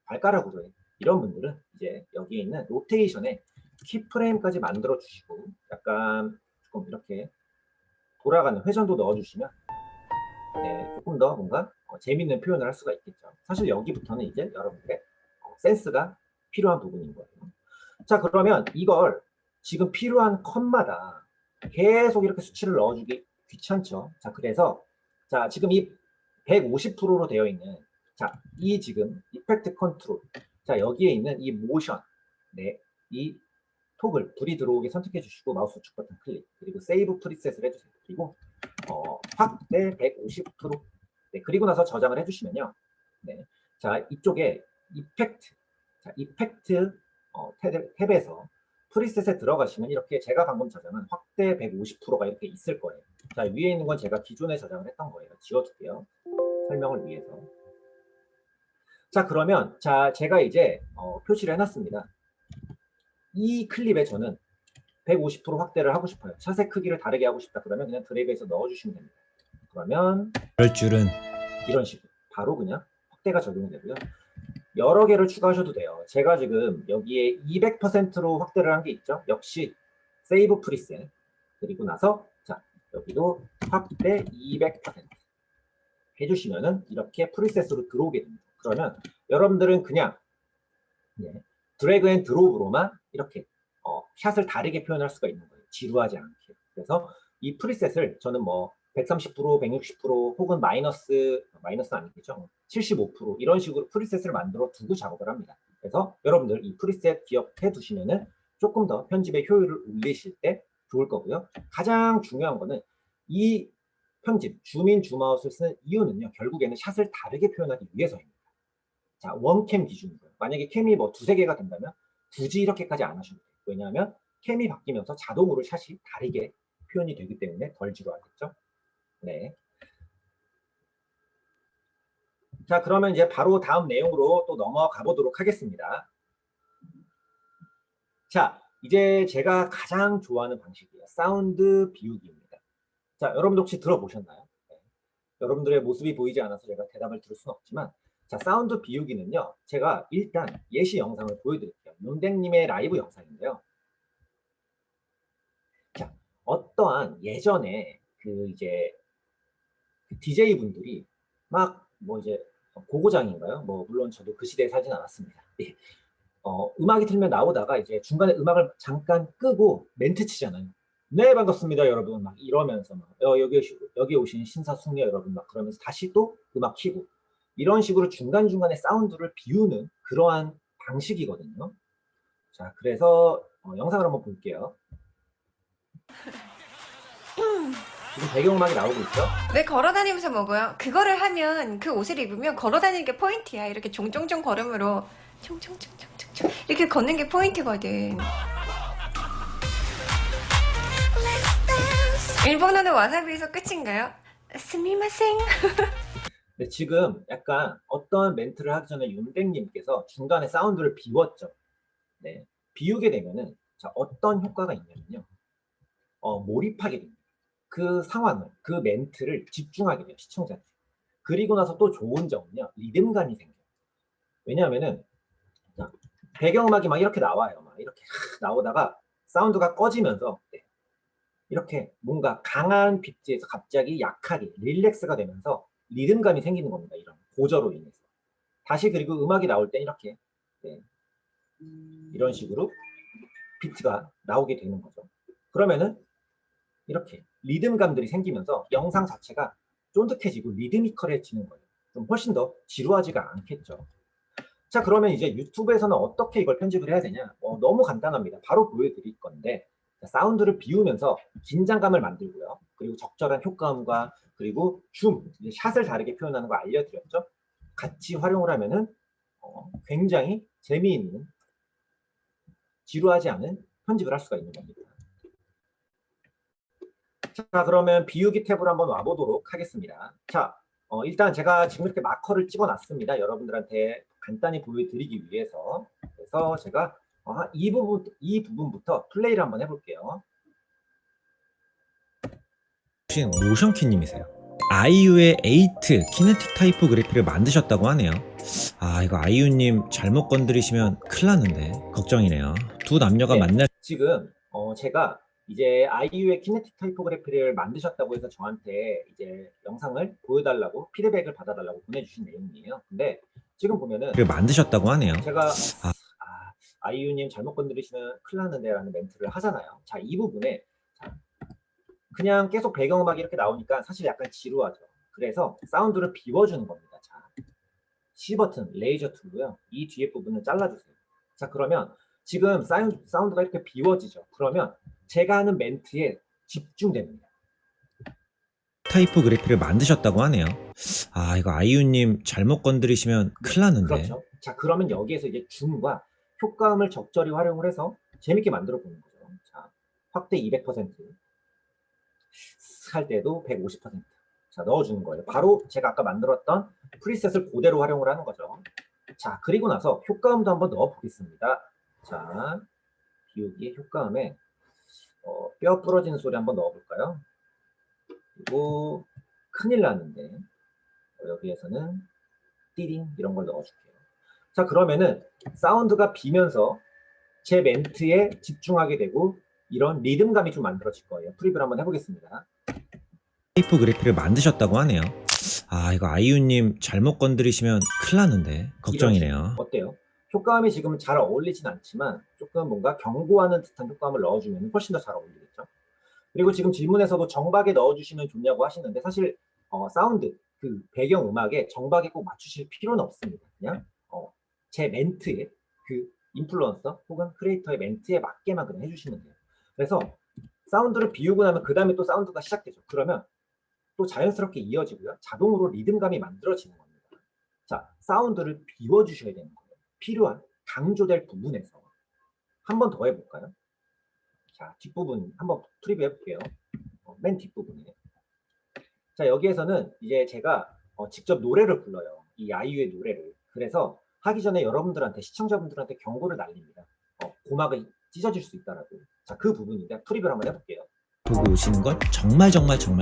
발가락으로 해. 이런 분들은 이제 여기에 있는 로테이션에 키프레임까지 만들어 주시고 약간 조금 이렇게 돌아가는 회전도 넣어 주시면 네, 조금 더 뭔가 재밌는 표현을 할 수가 있겠죠. 사실 여기부터는 이제 여러분들의 센스가 필요한 부분인 거예요. 자, 그러면 이걸 지금 필요한 컷마다 계속 이렇게 수치를 넣어주기 귀찮죠. 자, 그래서 자, 지금 이 150%로 되어 있는 자, 이 지금 이펙트 컨트롤. 자, 여기에 있는 이 모션. 네, 이 톡을 불이 들어오게 선택해 주시고 마우스 우측 버튼 클릭. 그리고 세이브 프리셋을 해주세요. 그리고 확대 150%. 네, 그리고 나서 저장을 해주시면요. 네, 자, 이쪽에 이펙트. 자, 이펙트 탭에서 프리셋에 들어가시면 이렇게 제가 방금 저장한 확대 150%가 이렇게 있을 거예요. 자, 위에 있는 건 제가 기존에 저장을 했던 거예요. 지워둘게요. 설명을 위해서. 자, 그러면 자, 제가 이제 표시를 해놨습니다. 이 클립에 저는 150% 확대를 하고 싶어요. 샷의 크기를 다르게 하고 싶다. 그러면 그냥 드래그해서 넣어주시면 됩니다. 그러면 그럴 줄은. 이런 식으로 바로 그냥 확대가 적용이 되고요. 여러 개를 추가하셔도 돼요. 제가 지금 여기에 200%로 확대를 한 게 있죠. 역시 세이브 프리셋. 그리고 나서 자, 여기도 확대 200% 해주시면은 이렇게 프리셋으로 들어오게 됩니다. 그러면 여러분들은 그냥 드래그 앤 드롭으로만 이렇게 샷을 다르게 표현할 수가 있는 거예요. 지루하지 않게. 그래서 이 프리셋을 저는 뭐 130%, 160% 혹은 마이너스는 아니겠죠. 75% 이런 식으로 프리셋을 만들어 두고 작업을 합니다. 그래서 여러분들 이 프리셋 기억해 두시면은 조금 더 편집의 효율을 올리실 때 좋을 거고요. 가장 중요한 거는 이 편집, 줌인 줌아웃을 쓰는 이유는요. 결국에는 샷을 다르게 표현하기 위해서입니다. 자, 원캠 기준이고요. 만약에 캠이 뭐 두세 개가 된다면 굳이 이렇게까지 안 하셔도 돼요. 왜냐하면 캠이 바뀌면서 자동으로 샷이 다르게 표현이 되기 때문에 덜 지루하겠죠. 네. 자, 그러면 이제 바로 다음 내용으로 또 넘어가 보도록 하겠습니다. 자, 이제 제가 가장 좋아하는 방식이에요. 사운드 비우기입니다. 자, 여러분들 혹시 들어보셨나요? 네. 여러분들의 모습이 보이지 않아서 제가 대답을 들을 수는 없지만 자, 사운드 비우기는요. 제가 일단 예시 영상을 보여드릴게요. 윤댕님의 라이브 영상인데요. 자, 어떠한 예전에 그 이제 DJ 분들이 막 뭐 이제 고고장인가요? 뭐 물론 저도 그 시대에 살진 않았습니다. 예. 음악이 틀면 나오다가 이제 중간에 음악을 잠깐 끄고 멘트 치잖아요. 네, 반갑습니다, 여러분. 막 이러면서 막 여기 오신 신사숙녀 여러분 막 그러면서 다시 또 음악 켜고 이런 식으로 중간중간에 사운드를 비우는 그러한 방식이거든요. 자, 그래서 영상을 한번 볼게요. 지금 배경음악이 나오고 있죠? 왜 걸어다니면서 먹어요? 그거를 하면 그 옷을 입으면 걸어다니는 게 포인트야. 이렇게 종종종 걸음으로 총총총총총 이렇게 걷는 게 포인트거든. 일본어는 와사비에서 끝인가요? 스미마생. 네, 지금 약간 어떤 멘트를 하기 전에 윤댕님께서 중간에 사운드를 비웠죠. 네, 비우게 되면은 자, 어떤 효과가 있냐면요. 몰입하게 됩니다. 그 상황을, 그 멘트를 집중하게 돼요, 시청자들. 그리고 나서 또 좋은 점은요, 리듬감이 생겨요. 왜냐하면은 자, 배경음악이 막 이렇게 나와요. 막 이렇게 나오다가 사운드가 꺼지면서 네, 이렇게 뭔가 강한 비트에서 갑자기 약하게 릴렉스가 되면서 리듬감이 생기는 겁니다. 이런 고저로 인해서. 다시 그리고 음악이 나올 땐 이렇게 네, 이런 식으로 비트가 나오게 되는 거죠. 그러면은 이렇게 리듬감들이 생기면서 영상 자체가 쫀득해지고 리드미컬해지는 거예요. 좀 훨씬 더 지루하지가 않겠죠. 자, 그러면 이제 유튜브에서는 어떻게 이걸 편집을 해야 되냐? 너무 간단합니다. 바로 보여드릴 건데 사운드를 비우면서 긴장감을 만들고요. 그리고 적절한 효과음과 그리고 줌, 샷을 다르게 표현하는 거 알려드렸죠. 같이 활용을 하면은 굉장히 재미있는 지루하지 않은 편집을 할 수가 있는 겁니다. 자, 그러면 비우기 탭으로 한번 와보도록 하겠습니다. 자, 일단 제가 지금 이렇게 마커를 찍어놨습니다. 여러분들한테 간단히 보여드리기 위해서. 그래서 제가 이 부분부터 플레이를 한번 해볼게요. 혹시 모션키님이세요? 아이유의 에이트 키네틱 타이포그래피를 만드셨다고 하네요. 아, 이거 아이유님 잘못 건드리시면 큰일 났는데 걱정이네요. 두 남녀가 네, 만날 지금 제가 이제 아이유의 키네틱 타이포그래피를 만드셨다고 해서 저한테 이제 영상을 보여달라고 피드백을 받아달라고 보내주신 내용이에요. 근데 지금 보면은 를 만드셨다고 하네요. 제가 아이유님 잘못 건드리시면 큰일 났는데 라는 멘트를 하잖아요. 자, 이 부분에 자, 그냥 계속 배경음악이 이렇게 나오니까 사실 약간 지루하죠. 그래서 사운드를 비워주는 겁니다. 자, C 버튼, 레이저 툴로요. 이 뒤에 부분을 잘라주세요. 자, 그러면 지금 사운드가 이렇게 비워지죠. 그러면 제가 하는 멘트에 집중됩니다. 타이포그래피를 만드셨다고 하네요. 아, 이거 아이유님 잘못 건드리시면 큰일 났는데. 그렇죠. 자, 그러면 여기에서 이제 줌과 효과음을 적절히 활용을 해서 재밌게 만들어 보는 거죠. 자, 확대 200%, 할 때도 150%. 자, 넣어주는 거예요. 바로 제가 아까 만들었던 프리셋을 그대로 활용을 하는 거죠. 자, 그리고 나서 효과음도 한번 넣어 보겠습니다. 자, 비우기의 효과음에 뼈 부러지는 소리 한번 넣어 볼까요? 그리고 큰일 났는데 여기에서는 띠링 이런 걸 넣어줄게요. 자, 그러면은 사운드가 비면서 제 멘트에 집중하게 되고 이런 리듬감이 좀 만들어질 거예요. 프리뷰를 한번 해보겠습니다. 타이포그래피를 만드셨다고 하네요. 아, 이거 아이유님 잘못 건드리시면 큰일 났는데. 걱정이네요. 어때요? 효과음이 지금 잘 어울리진 않지만 조금 뭔가 경고하는 듯한 효과음을 넣어주면 훨씬 더 잘 어울리겠죠. 그리고 지금 질문에서도 정박에 넣어주시면 좋냐고 하시는데 사실 사운드, 그 배경음악에 정박에 꼭 맞추실 필요는 없습니다. 그냥 제 멘트에 그 인플루언서 혹은 크리에이터의 멘트에 맞게만 그냥 해주시면 돼요. 그래서 사운드를 비우고 나면 그 다음에 또 사운드가 시작되죠. 그러면 또 자연스럽게 이어지고요. 자동으로 리듬감이 만들어지는 겁니다. 자, 사운드를 비워주셔야 되는 거예요. 필요한 강조될 부분에서 한 번 더 해볼까요? 자, 뒷부분 한번 프리뷰 해볼게요. 맨 뒷부분에. 자, 여기에서는 이제 제가 직접 노래를 불러요. 이 아이유의 노래를. 그래서 하기 전에 여러분들한테, 시청자분들한테 경고를 날립니다. 고막이 찢어질 수 있다라고. 자, 그 부분인데 프리뷰를 한번 해볼게요. 보고 오시는 건 정말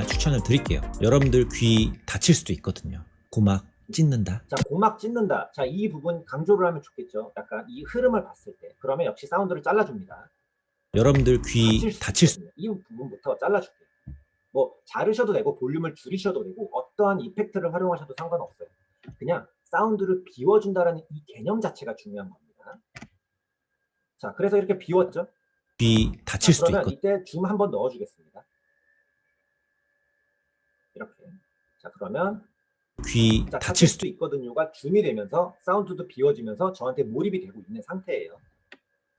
추천을 드릴게요. 여러분들 귀 다칠 수도 있거든요. 고막 찢는다. 자, 고막 찢는다. 자, 이 부분 강조를 하면 좋겠죠. 약간 이 흐름을 봤을 때. 그러면 역시 사운드를 잘라줍니다. 여러분들 귀 다칠 수. 이 부분부터 잘라줄게요. 뭐 자르셔도 되고 볼륨을 줄이셔도 되고 어떠한 이펙트를 활용하셔도 상관없어요. 그냥 사운드를 비워준다라는 이 개념 자체가 중요한 겁니다. 자, 그래서 이렇게 비웠죠. 귀 다칠 수도 그러면 있거든요. 이때 줌 한번 넣어주겠습니다. 이렇게. 자, 그러면 귀 자, 다칠 수도 있거든요가 줌이 되면서 사운드도 비워지면서 저한테 몰입이 되고 있는 상태예요.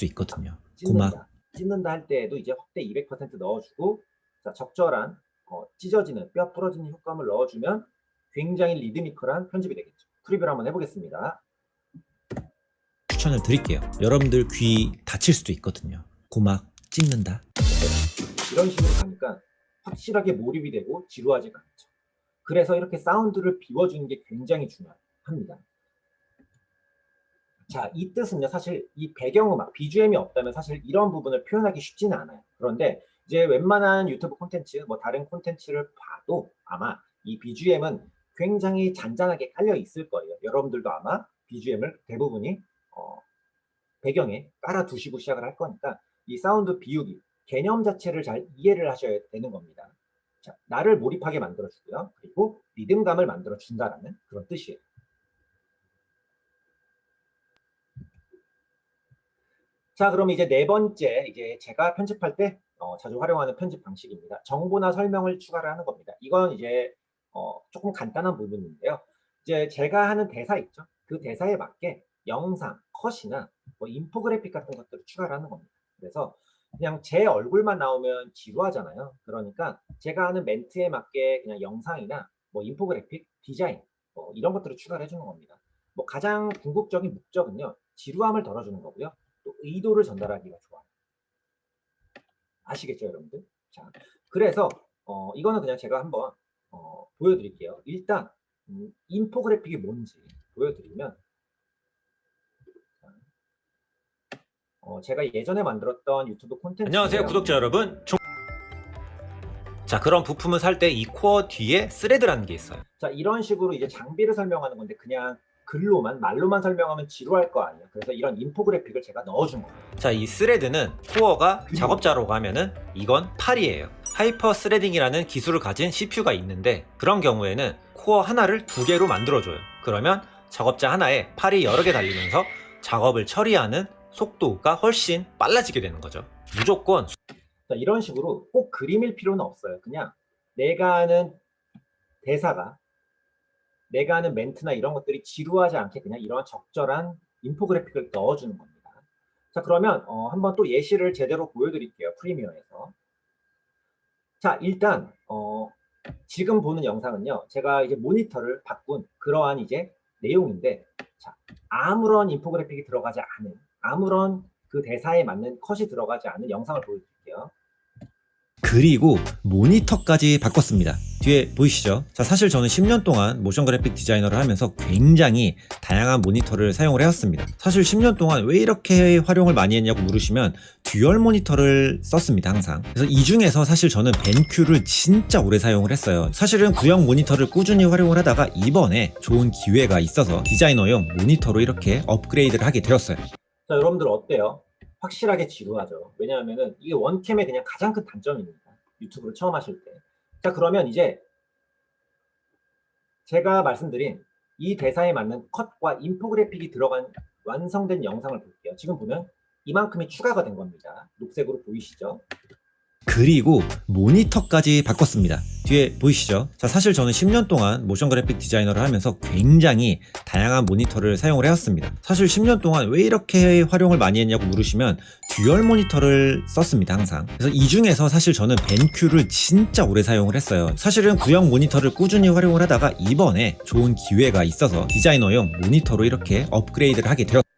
있거든요. 고막 찢는다 할 때에도 이제 확대 200% 넣어주고, 자, 적절한 찢어지는 뼈 부러지는 효과음을 넣어주면 굉장히 리드미컬한 편집이 되겠죠. 프리뷰를 한번 해보겠습니다. 추천을 드릴게요. 여러분들 귀 다칠 수도 있거든요. 고막 찢는다. 이런 식으로 가니까 확실하게 몰입이 되고 지루하지가 않죠. 그래서 이렇게 사운드를 비워주는 게 굉장히 중요합니다. 자, 이 뜻은요, 사실 이 배경음악, BGM이 없다면 사실 이런 부분을 표현하기 쉽지는 않아요. 그런데 이제 웬만한 유튜브 콘텐츠, 뭐 다른 콘텐츠를 봐도 아마 이 BGM은 굉장히 잔잔하게 깔려 있을 거예요. 여러분들도 아마 BGM을 대부분이 배경에 깔아두시고 시작을 할 거니까 이 사운드 비우기, 개념 자체를 잘 이해를 하셔야 되는 겁니다. 자, 나를 몰입하게 만들어주고요. 그리고 리듬감을 만들어준다라는 그런 뜻이에요. 자, 그럼 이제 네 번째, 이제 제가 편집할 때 자주 활용하는 편집 방식입니다. 정보나 설명을 추가를 하는 겁니다. 이건 이제 조금 간단한 부분인데요. 이제 제가 하는 대사 있죠. 그 대사에 맞게 영상, 컷이나 뭐 인포그래픽 같은 것들을 추가를 하는 겁니다. 그래서 그냥 제 얼굴만 나오면 지루하잖아요. 그러니까 제가 하는 멘트에 맞게 그냥 영상이나 뭐 인포그래픽, 디자인 뭐 이런 것들을 추가를 해주는 겁니다. 뭐 가장 궁극적인 목적은요, 지루함을 덜어주는 거고요. 또 의도를 전달하기가 좋아요. 아시겠죠, 여러분들? 자, 그래서 이거는 그냥 제가 한번 보여드릴게요. 일단 인포그래픽이 뭔지 보여드리면, 제가 예전에 만들었던 유튜브 콘텐츠. 안녕하세요, 구독자 여러분. 자, 그럼 부품을 살 때 이 코어 뒤에 스레드라는 게 있어요. 자, 이런 식으로 이제 장비를 설명하는 건데 그냥 글로만, 말로만 설명하면 지루할 거 아니에요. 그래서 이런 인포그래픽을 제가 넣어준 거예요. 자, 이 스레드는 코어가 작업자라고 하면은 이건 팔이에요. 하이퍼 스레딩이라는 기술을 가진 CPU가 있는데 그런 경우에는 코어 하나를 두 개로 만들어줘요. 그러면 작업자 하나에 팔이 여러 개 달리면서 작업을 처리하는 속도가 훨씬 빨라지게 되는 거죠. 무조건. 자, 이런 식으로 꼭 그림일 필요는 없어요. 그냥 내가 아는 대사가, 내가 아는 멘트나 이런 것들이 지루하지 않게 그냥 이러한 적절한 인포그래픽을 넣어주는 겁니다. 자, 그러면 한번 또 예시를 제대로 보여드릴게요. 프리미어에서. 자, 일단 지금 보는 영상은요, 제가 이제 모니터를 바꾼 그러한 이제 내용인데, 자, 아무런 인포그래픽이 들어가지 않은, 아무런 그 대사에 맞는 컷이 들어가지 않은 영상을 보여드릴게요. 그리고 모니터까지 바꿨습니다. 뒤에 보이시죠? 자, 사실 저는 10년 동안 모션 그래픽 디자이너를 하면서 굉장히 다양한 모니터를 사용을 해왔습니다. 사실 10년 동안 왜 이렇게 활용을 많이 했냐고 물으시면 듀얼 모니터를 썼습니다, 항상. 그래서 이 중에서 사실 저는 벤큐를 진짜 오래 사용을 했어요. 사실은 구형 모니터를 꾸준히 활용을 하다가 이번에 좋은 기회가 있어서 디자이너용 모니터로 이렇게 업그레이드를 하게 되었어요. 자, 여러분들 어때요? 확실하게 지루하죠. 왜냐하면은 이게 원캠의 그냥 가장 큰 단점입니다. 유튜브를 처음 하실 때. 자, 그러면 이제 제가 말씀드린 이 대사에 맞는 컷과 인포그래픽이 들어간 완성된 영상을 볼게요. 지금 보면 이만큼이 추가가 된 겁니다. 녹색으로 보이시죠? 그리고 모니터까지 바꿨습니다. 뒤에 보이시죠? 자, 사실 저는 10년 동안 모션 그래픽 디자이너를 하면서 굉장히 다양한 모니터를 사용을 해왔습니다. 사실 10년 동안 왜 이렇게 활용을 많이 했냐고 물으시면 듀얼 모니터를 썼습니다, 항상. 그래서 이 중에서 사실 저는 벤큐를 진짜 오래 사용을 했어요. 사실은 구형 모니터를 꾸준히 활용을 하다가 이번에 좋은 기회가 있어서 디자이너용 모니터로 이렇게 업그레이드를 하게 되었습니다.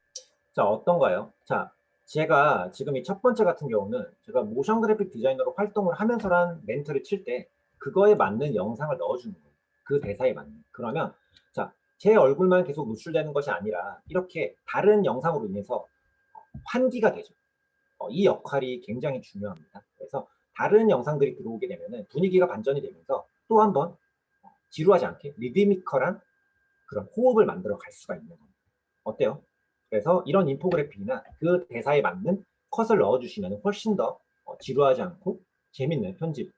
자, 어떤가요? 자, 제가 지금 이 첫 번째 같은 경우는 제가 모션 그래픽 디자이너로 활동을 하면서란 멘트를 칠 때 그거에 맞는 영상을 넣어주는 거예요. 그 대사에 맞는. 그러면 자, 제 얼굴만 계속 노출되는 것이 아니라 이렇게 다른 영상으로 인해서 환기가 되죠. 이 역할이 굉장히 중요합니다. 그래서 다른 영상들이 들어오게 되면 분위기가 반전이 되면서 또 한 번 지루하지 않게 리드미컬한 그런 호흡을 만들어 갈 수가 있는 겁니다. 어때요? 그래서 이런 인포그래픽이나 그 대사에 맞는 컷을 넣어주시면 훨씬 더 지루하지 않고 재밌는 편집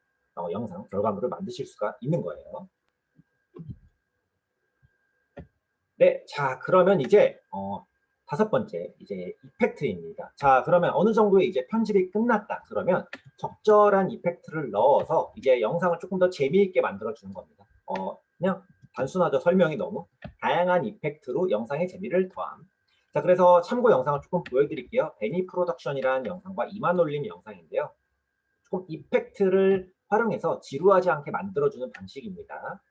영상 결과물을 만드실 수가 있는 거예요. 네, 자, 그러면 이제 다섯 번째 이제 이펙트입니다. 자, 그러면 어느 정도의 이제 편집이 끝났다. 그러면 적절한 이펙트를 넣어서 이제 영상을 조금 더 재미있게 만들어 주는 겁니다. 그냥 단순하죠. 설명이 너무 다양한 이펙트로 영상의 재미를 더함. 자, 그래서 참고 영상을 조금 보여드릴게요. 베니 프로덕션이라는 영상과 이만올림 영상인데요. 조금 이펙트를 활용해서 지루하지 않게 만들어주는 방식입니다.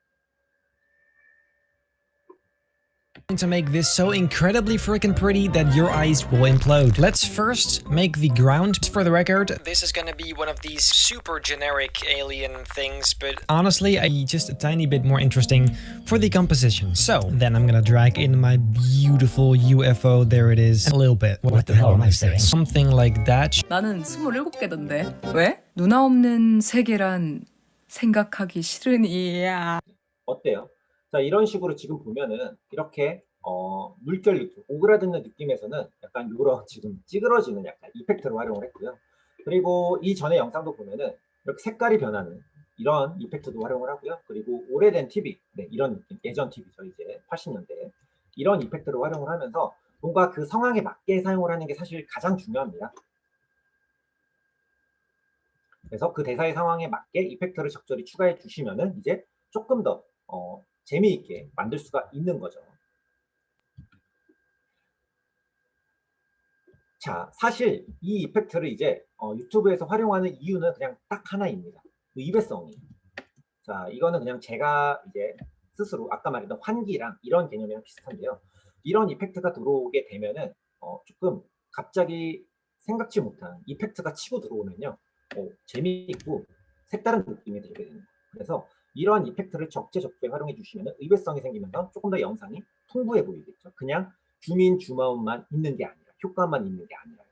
To make this so incredibly freaking pretty that your eyes will implode. Let's first make the ground. For the record, this is gonna be one of these super generic alien things, but honestly, just a tiny bit more interesting for the composition. So then I'm gonna drag in my beautiful UFO. There it is. A little bit. What the hell am I saying? Something like that. 나는 27개던데. 왜? 누나 없는 세계란 생각하기 싫으니야. 어때요? 자, 이런 식으로 지금 보면은 이렇게 물결 느낌, 오그라드는 느낌에서는 약간 이런 지금 찌그러지는 약간 이펙트를 활용을 했고요. 그리고 이 전에 영상도 보면은 이렇게 색깔이 변하는 이런 이펙트도 활용을 하고요. 그리고 오래된 TV, 네, 이런 느낌, 예전 TV죠, 이제 80년대 이런 이펙트를 활용을 하면서 뭔가 그 상황에 맞게 사용을 하는 게 사실 가장 중요합니다. 그래서 그 대사의 상황에 맞게 이펙트를 적절히 추가해 주시면은 이제 조금 더 재미있게 만들 수가 있는 거죠. 자, 사실 이 이펙트를 이제 유튜브에서 활용하는 이유는 그냥 딱 하나입니다. 그 입에성이. 자, 이거는 그냥 제가 이제 스스로 아까 말했던 환기랑 이런 개념이랑 비슷한데요. 이런 이펙트가 들어오게 되면은 조금 갑자기 생각지 못한 이펙트가 치고 들어오면요, 재미있고 색다른 느낌이 들게 됩니다. 그래서 이러한 이펙트를 적재적소에 활용해 주시면 의외성이 생기면서 조금 더 영상이 풍부해 보이겠죠. 그냥 줌인, 줌아웃만 있는 게 아니라, 효과만 있는 게 아니라요.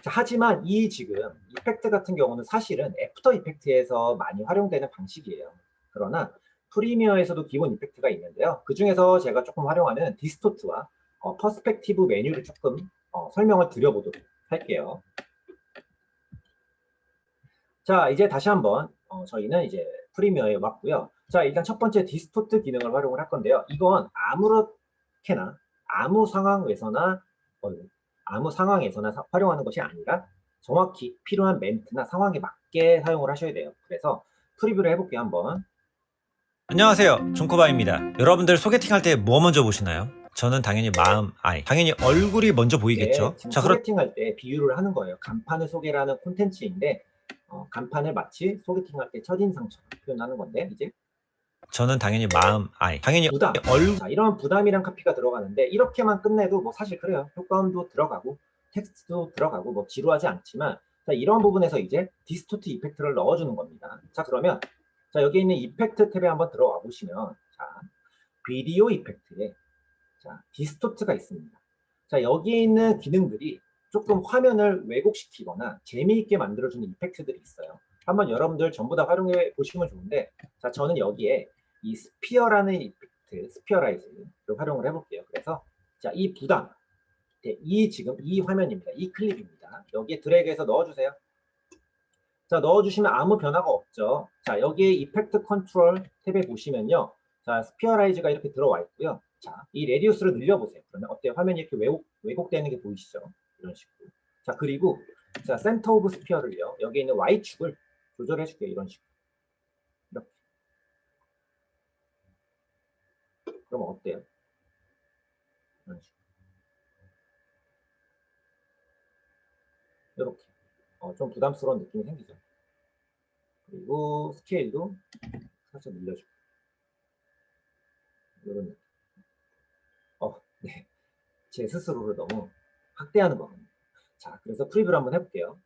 자, 하지만 이 지금 이펙트 같은 경우는 사실은 애프터 이펙트에서 많이 활용되는 방식이에요. 그러나 프리미어에서도 기본 이펙트가 있는데요. 그 중에서 제가 조금 활용하는 디스토트와 퍼스펙티브 메뉴를 조금 설명을 드려보도록 할게요. 자, 이제 다시 한번 저희는 이제 프리미어에 왔고요. 자, 일단 첫 번째 디스토트 기능을 활용을 할 건데요. 이건 아무렇게나 아무 상황에서나 아무 상황에서나 활용하는 것이 아니라 정확히 필요한 멘트나 상황에 맞게 사용을 하셔야 돼요. 그래서 프리뷰를 해볼게요, 한번. 안녕하세요, 존코바입니다. 여러분들 소개팅할 때 뭐 먼저 보시나요? 저는 당연히 마음, 아이, 당연히 얼굴이 먼저 보이겠죠? 지금 자, 그럼 소개팅할 때 비유를 하는 거예요. 간판을 소개라는 콘텐츠인데 간판을 마치 소개팅할 때 첫인상처럼 표현하는 건데, 이제 저는 당연히 마음, 아이, 당연히 부담. 얼굴. 자, 이런 부담이란 카피가 들어가는데 이렇게만 끝내도 뭐 사실 그래요. 효과음도 들어가고 텍스트도 들어가고 뭐 지루하지 않지만, 자, 이런 부분에서 이제 디스토트 이펙트를 넣어주는 겁니다. 자, 그러면 자, 여기 있는 이펙트 탭에 한번 들어와 보시면, 자, 비디오 이펙트에 자, 디스토트가 있습니다. 자, 여기에 있는 기능들이 조금 화면을 왜곡시키거나 재미있게 만들어주는 이펙트들이 있어요. 한번 여러분들 전부 다 활용해 보시면 좋은데, 자, 저는 여기에 이 스피어라는 이펙트, 스피어라이즈를 활용을 해볼게요. 그래서 자, 이 부담, 이 지금 이 화면입니다. 이 클립입니다. 여기에 드래그해서 넣어주세요. 자, 넣어주시면 아무 변화가 없죠. 자, 여기에 이펙트 컨트롤 탭에 보시면요. 자, 스피어라이즈가 이렇게 들어와 있고요. 자, 이 레디우스를 늘려보세요. 그러면 어때요? 화면이 이렇게 왜곡되는 게 보이시죠? 이런 식으로. 자, 그리고 자, 센터 오브 스피어를요. 여기 있는 Y축을 조절해 줄게요. 이런 식으로. 이렇게. 그럼 어때요? 이런 식으로. 이렇게. 좀 부담스러운 느낌이 생기죠. 그리고 스케일도 살짝 늘려주고. 이런 느낌. 네. 제 스스로를 너무 확대하는 거거든요. 자, 그래서 프리뷰를 한번 해볼게요.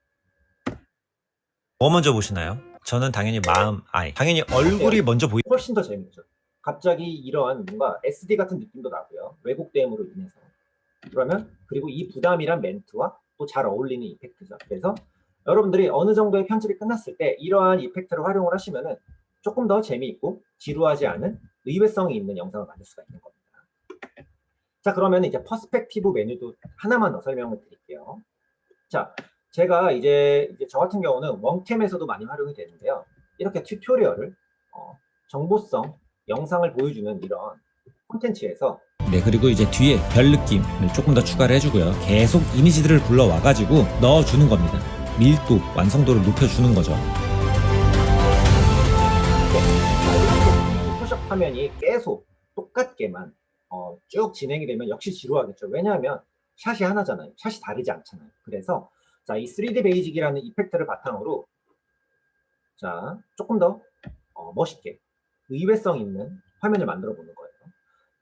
뭐 먼저 보시나요? 저는 당연히 마음, 아이, 당연히 얼굴이 먼저 보이. 훨씬 더 재밌죠. 갑자기 이러한 뭔가 SD 같은 느낌도 나고요. 왜곡됨으로 인해서. 그러면 그리고 이 부담이란 멘트와 또 잘 어울리는 이펙트죠. 그래서 여러분들이 어느 정도의 편집이 끝났을 때 이러한 이펙트를 활용을 하시면은 조금 더 재미있고 지루하지 않은 의외성이 있는 영상을 만들 수가 있는 겁니다. 자, 그러면 이제 퍼스펙티브 메뉴도 하나만 더 설명을 드릴게요. 자, 제가 이제 저 같은 경우는 원캠에서도 많이 활용이 되는데요. 이렇게 튜토리얼을 정보성 영상을 보여주는 이런 콘텐츠에서 네, 그리고 이제 뒤에 별 느낌을 조금 더 추가를 해주고요. 계속 이미지들을 불러와가지고 넣어주는 겁니다. 밀도, 완성도를 높여주는 거죠. 포토샵 화면이 계속 똑같게만 쭉 진행이 되면 역시 지루하겠죠. 왜냐하면 샷이 하나잖아요. 샷이 다르지 않잖아요. 그래서 자, 이 3D 베이직이라는 이펙트를 바탕으로 자, 조금 더 멋있게 의외성 있는 화면을 만들어 보는 거예요.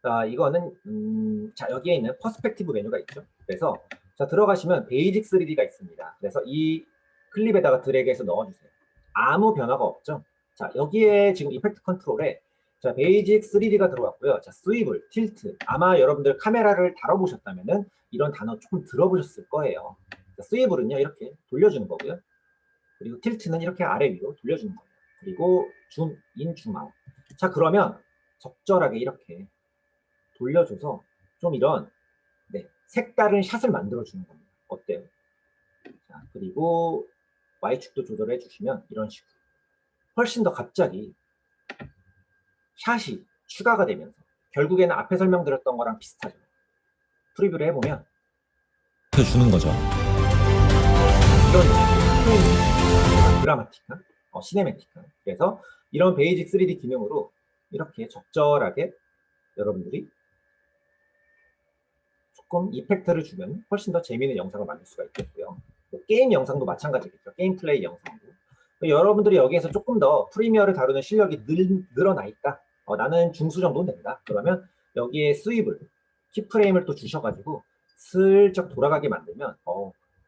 자, 이거는 자, 여기에 있는 퍼스펙티브 메뉴가 있죠. 그래서 자, 들어가시면 베이직 3D가 있습니다. 그래서 이 클립에다가 드래그해서 넣어주세요. 아무 변화가 없죠. 자, 여기에 지금 이펙트 컨트롤에 자, 베이직 3D가 들어왔고요. 자, 스위블, 틸트. 아마 여러분들 카메라를 다뤄보셨다면은 이런 단어 조금 들어보셨을 거예요. 자, 스위블은요, 이렇게 돌려주는 거고요. 그리고 틸트는 이렇게 아래 위로 돌려주는 거예요. 그리고 줌 인, 줌 아웃. 자, 그러면 적절하게 이렇게 돌려줘서 좀 이런 색다른 샷을 만들어주는 겁니다. 어때요? 자, 그리고 Y축도 조절해 주시면 이런 식으로 훨씬 더 갑자기 샷이 추가가 되면서 결국에는 앞에 설명드렸던 거랑 비슷하죠. 프리뷰를 해보면 주는 거죠. 이런 드라마틱한, 시네매틱한. 그래서 이런 베이직 3D 기능으로 이렇게 적절하게 여러분들이 조금 이펙트를 주면 훨씬 더 재미있는 영상을 만들 수가 있겠고요. 게임 영상도 마찬가지겠죠. 게임 플레이 영상도. 여러분들이 여기에서 조금 더 프리미어를 다루는 실력이 늘어나 있다. 나는 중수 정도는 된다. 그러면 여기에 스윕을, 키프레임을 또 주셔가지고 슬쩍 돌아가게 만들면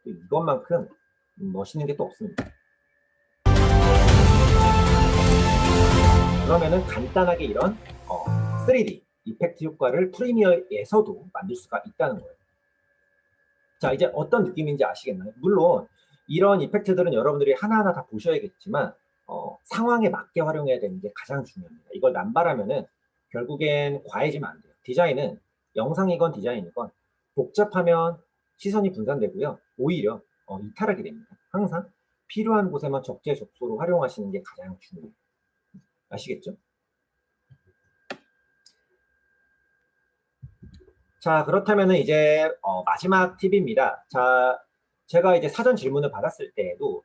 이것만큼 멋있는 게 또 없습니다. 그러면은 간단하게 이런 3D 이펙트 효과를 프리미어에서도 만들 수가 있다는 거예요. 자, 이제 어떤 느낌인지 아시겠나요? 물론 이런 이펙트들은 여러분들이 하나하나 다 보셔야겠지만 상황에 맞게 활용해야 되는 게 가장 중요합니다. 이걸 남발하면은 결국엔 과해지면 안 돼요. 디자인은 영상이건 디자인이건 복잡하면 시선이 분산되고요. 오히려 이탈하게 됩니다. 항상 필요한 곳에만 적재적소로 활용하시는 게 가장 중요해요. 아시겠죠? 자, 그렇다면은 이제 마지막 팁입니다. 자, 제가 이제 사전 질문을 받았을 때에도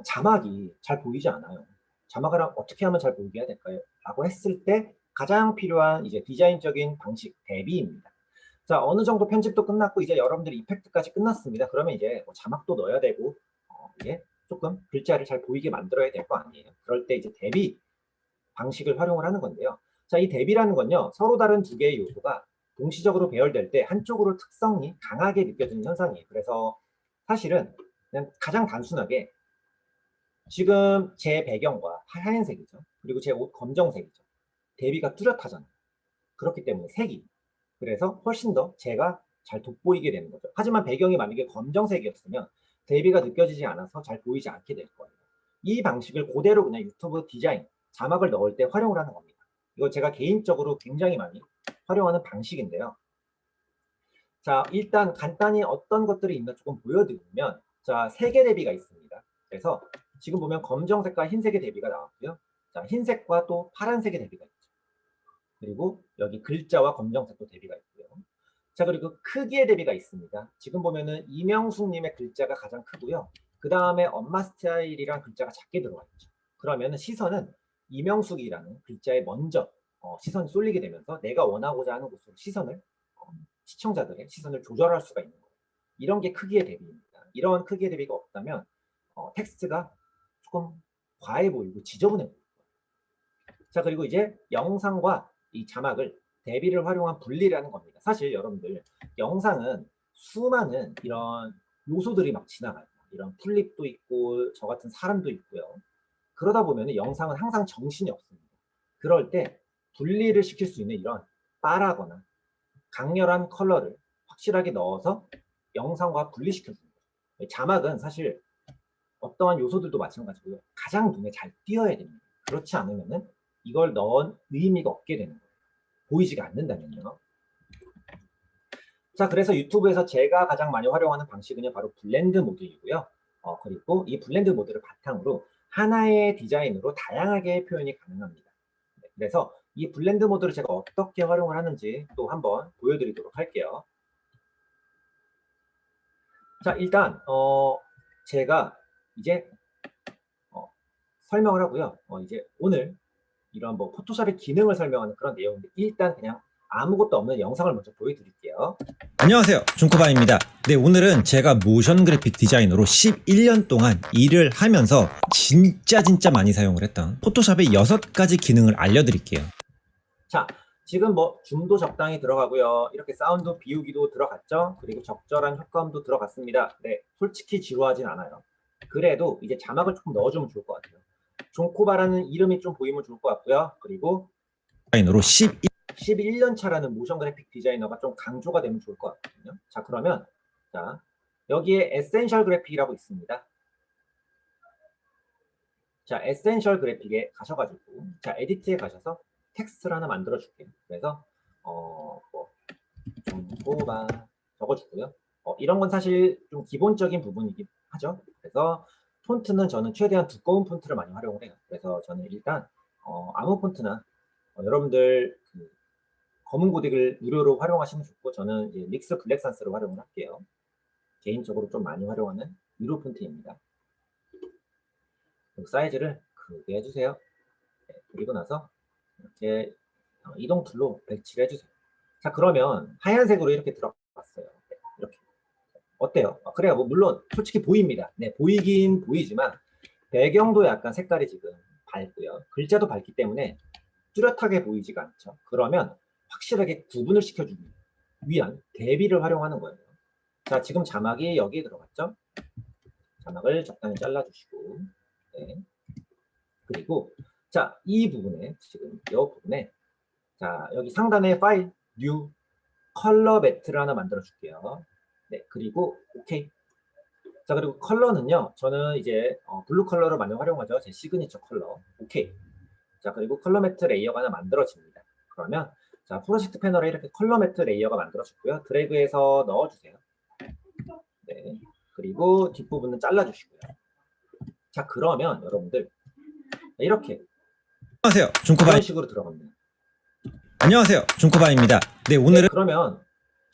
자막이 잘 보이지 않아요. 자막을 어떻게 하면 잘 보이게 해야 될까요? 라고 했을 때 가장 필요한 이제 디자인적인 방식, 대비입니다. 자, 어느 정도 편집도 끝났고 이제 여러분들 이펙트까지 끝났습니다. 그러면 이제 뭐 자막도 넣어야 되고 이제 조금 글자를 잘 보이게 만들어야 될 거 아니에요. 그럴 때 이제 대비 방식을 활용을 하는 건데요. 자, 이 대비라는 건요, 서로 다른 두 개의 요소가 동시적으로 배열될 때 한쪽으로 특성이 강하게 느껴지는 현상이에요. 그래서 사실은 그냥 가장 단순하게 지금 제 배경과 하얀색이죠. 그리고 제 옷 검정색이죠. 대비가 뚜렷하잖아요. 그렇기 때문에 색이. 그래서 훨씬 더 제가 잘 돋보이게 되는 거죠. 하지만 배경이 만약에 검정색이었으면 대비가 느껴지지 않아서 잘 보이지 않게 될 거예요. 이 방식을 그대로 그냥 유튜브 디자인, 자막을 넣을 때 활용을 하는 겁니다. 이거 제가 개인적으로 굉장히 많이 활용하는 방식인데요. 자, 일단 간단히 어떤 것들이 있나 조금 보여드리면, 자, 색의 대비가 있습니다. 그래서 지금 보면 검정색과 흰색의 대비가 나왔고요. 자, 흰색과 또 파란색의 대비가 있죠. 그리고 여기 글자와 검정색도 대비가 있고요. 자, 그리고 크기의 대비가 있습니다. 지금 보면은 이명숙님의 글자가 가장 크고요. 그 다음에 엄마 스타일이란 글자가 작게 들어가 있죠. 그러면은 시선은 이명숙이라는 글자에 먼저 시선이 쏠리게 되면서 내가 원하고자 하는 곳으로 시선을 시청자들의 시선을 조절할 수가 있는 거예요. 이런 게 크기의 대비입니다. 이런 크기의 대비가 없다면 텍스트가 조금 과해 보이고 지저분해 보여요. 자, 그리고 이제 영상과 이 자막을 대비를 활용한 분리를 하는 겁니다. 사실 여러분들 영상은 수많은 이런 요소들이 막 지나가요. 이런 플립도 있고 저 같은 사람도 있고요. 그러다 보면 영상은 항상 정신이 없습니다. 그럴 때 분리를 시킬 수 있는 이런 빠르거나 강렬한 컬러를 확실하게 넣어서 영상과 분리시켜주는 거예요. 자막은 사실 어떠한 요소들도 마찬가지고요. 가장 눈에 잘 띄어야 됩니다. 그렇지 않으면 이걸 넣은 의미가 없게 되는 거예요. 보이지가 않는다면요. 자, 그래서 유튜브에서 제가 가장 많이 활용하는 방식은 바로 블렌드 모드이고요. 그리고 이 블렌드 모드를 바탕으로 하나의 디자인으로 다양하게 표현이 가능합니다. 네, 그래서 이 블렌드 모드를 제가 어떻게 활용을 하는지 또 한번 보여드리도록 할게요. 자, 일단 제가 이제 설명을 하고요. 이제 오늘 이런 뭐 포토샵의 기능을 설명하는 그런 내용인데 일단 그냥 아무것도 없는 영상을 먼저 보여드릴게요. 안녕하세요, 중코바입니다. 네, 오늘은 제가 모션 그래픽 디자이너로 11년 동안 일을 하면서 진짜 많이 사용을 했던 포토샵의 6가지 기능을 알려드릴게요. 자, 지금 뭐 줌도 적당히 들어가고요. 이렇게 사운드 비우기도 들어갔죠. 그리고 적절한 효과음도 들어갔습니다. 네, 솔직히 지루하진 않아요. 그래도 이제 자막을 조금 넣어주면 좋을 것 같아요. 종코바라는 이름이 좀 보이면 좋을 것 같고요. 그리고 디자이너로 11년 차라는 모션 그래픽 디자이너가 좀 강조가 되면 좋을 것 같거든요. 자, 그러면 자, 여기에 에센셜 그래픽이라고 있습니다. 자, 에센셜 그래픽에 가셔가지고 자, 에디트에 가셔서 텍스트를 하나 만들어 줄게요. 그래서 뭐 종코바 적어주고요. 이런 건 사실 좀 기본적인 부분이긴 하죠. 그래서 폰트는 저는 최대한 두꺼운 폰트를 많이 활용을 해요. 그래서 저는 일단 아무 폰트나 여러분들 그 검은 고딕을 무료로 활용하시면 좋고 저는 이제 믹스 블랙산스를 활용을 할게요. 개인적으로 좀 많이 활용하는 유로 폰트입니다. 사이즈를 크게 해주세요. 네, 그리고 나서 이렇게 이동 툴로 배치를 해주세요. 자, 그러면 하얀색으로 이렇게 들어갔어요. 네, 이렇게. 어때요? 그래요. 뭐 물론 솔직히 보입니다. 네, 보이긴 보이지만 배경도 약간 색깔이 지금 밝고요. 글자도 밝기 때문에 뚜렷하게 보이지가 않죠. 그러면 확실하게 구분을 시켜주기 위한 대비를 활용하는 거예요. 자, 지금 자막이 여기에 들어갔죠? 자막을 적당히 잘라주시고 네. 그리고 자, 이 부분에 지금 이 부분에 자, 여기 상단에 파일, 뉴, 컬러 매트를 하나 만들어 줄게요. 네, 그리고 오케이. 자, 그리고 컬러는요, 저는 이제 블루 컬러를 많이 활용하죠. 제 시그니처 컬러. 오케이. 자, 그리고 컬러 매트 레이어가 하나 만들어집니다. 그러면 자, 프로젝트 패널에 이렇게 컬러 매트 레이어가 만들어졌고요. 드래그해서 넣어주세요. 네, 그리고 뒷부분은 잘라주시고요. 자, 그러면 여러분들 이렇게 안녕하세요, 중코바. 이런 식으로 들어갑니다. 안녕하세요, 중코바입니다. 네, 오늘은 네, 그러면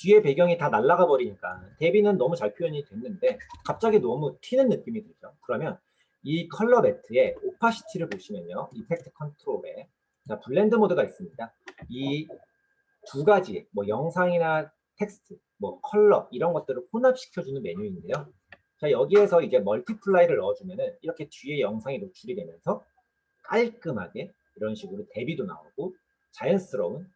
뒤에 배경이 다 날아가 버리니까 대비는 너무 잘 표현이 됐는데 갑자기 너무 튀는 느낌이 들죠. 그러면 이 컬러 매트의 오파시티를 보시면요. 이펙트 컨트롤에 자, 블렌드 모드가 있습니다. 이 두 가지 뭐 영상이나 텍스트, 뭐 컬러 이런 것들을 혼합시켜주는 메뉴인데요. 자, 여기에서 이제 멀티플라이를 넣어주면은 이렇게 뒤에 영상이 노출이 되면서 깔끔하게 이런 식으로 대비도 나오고 자연스러운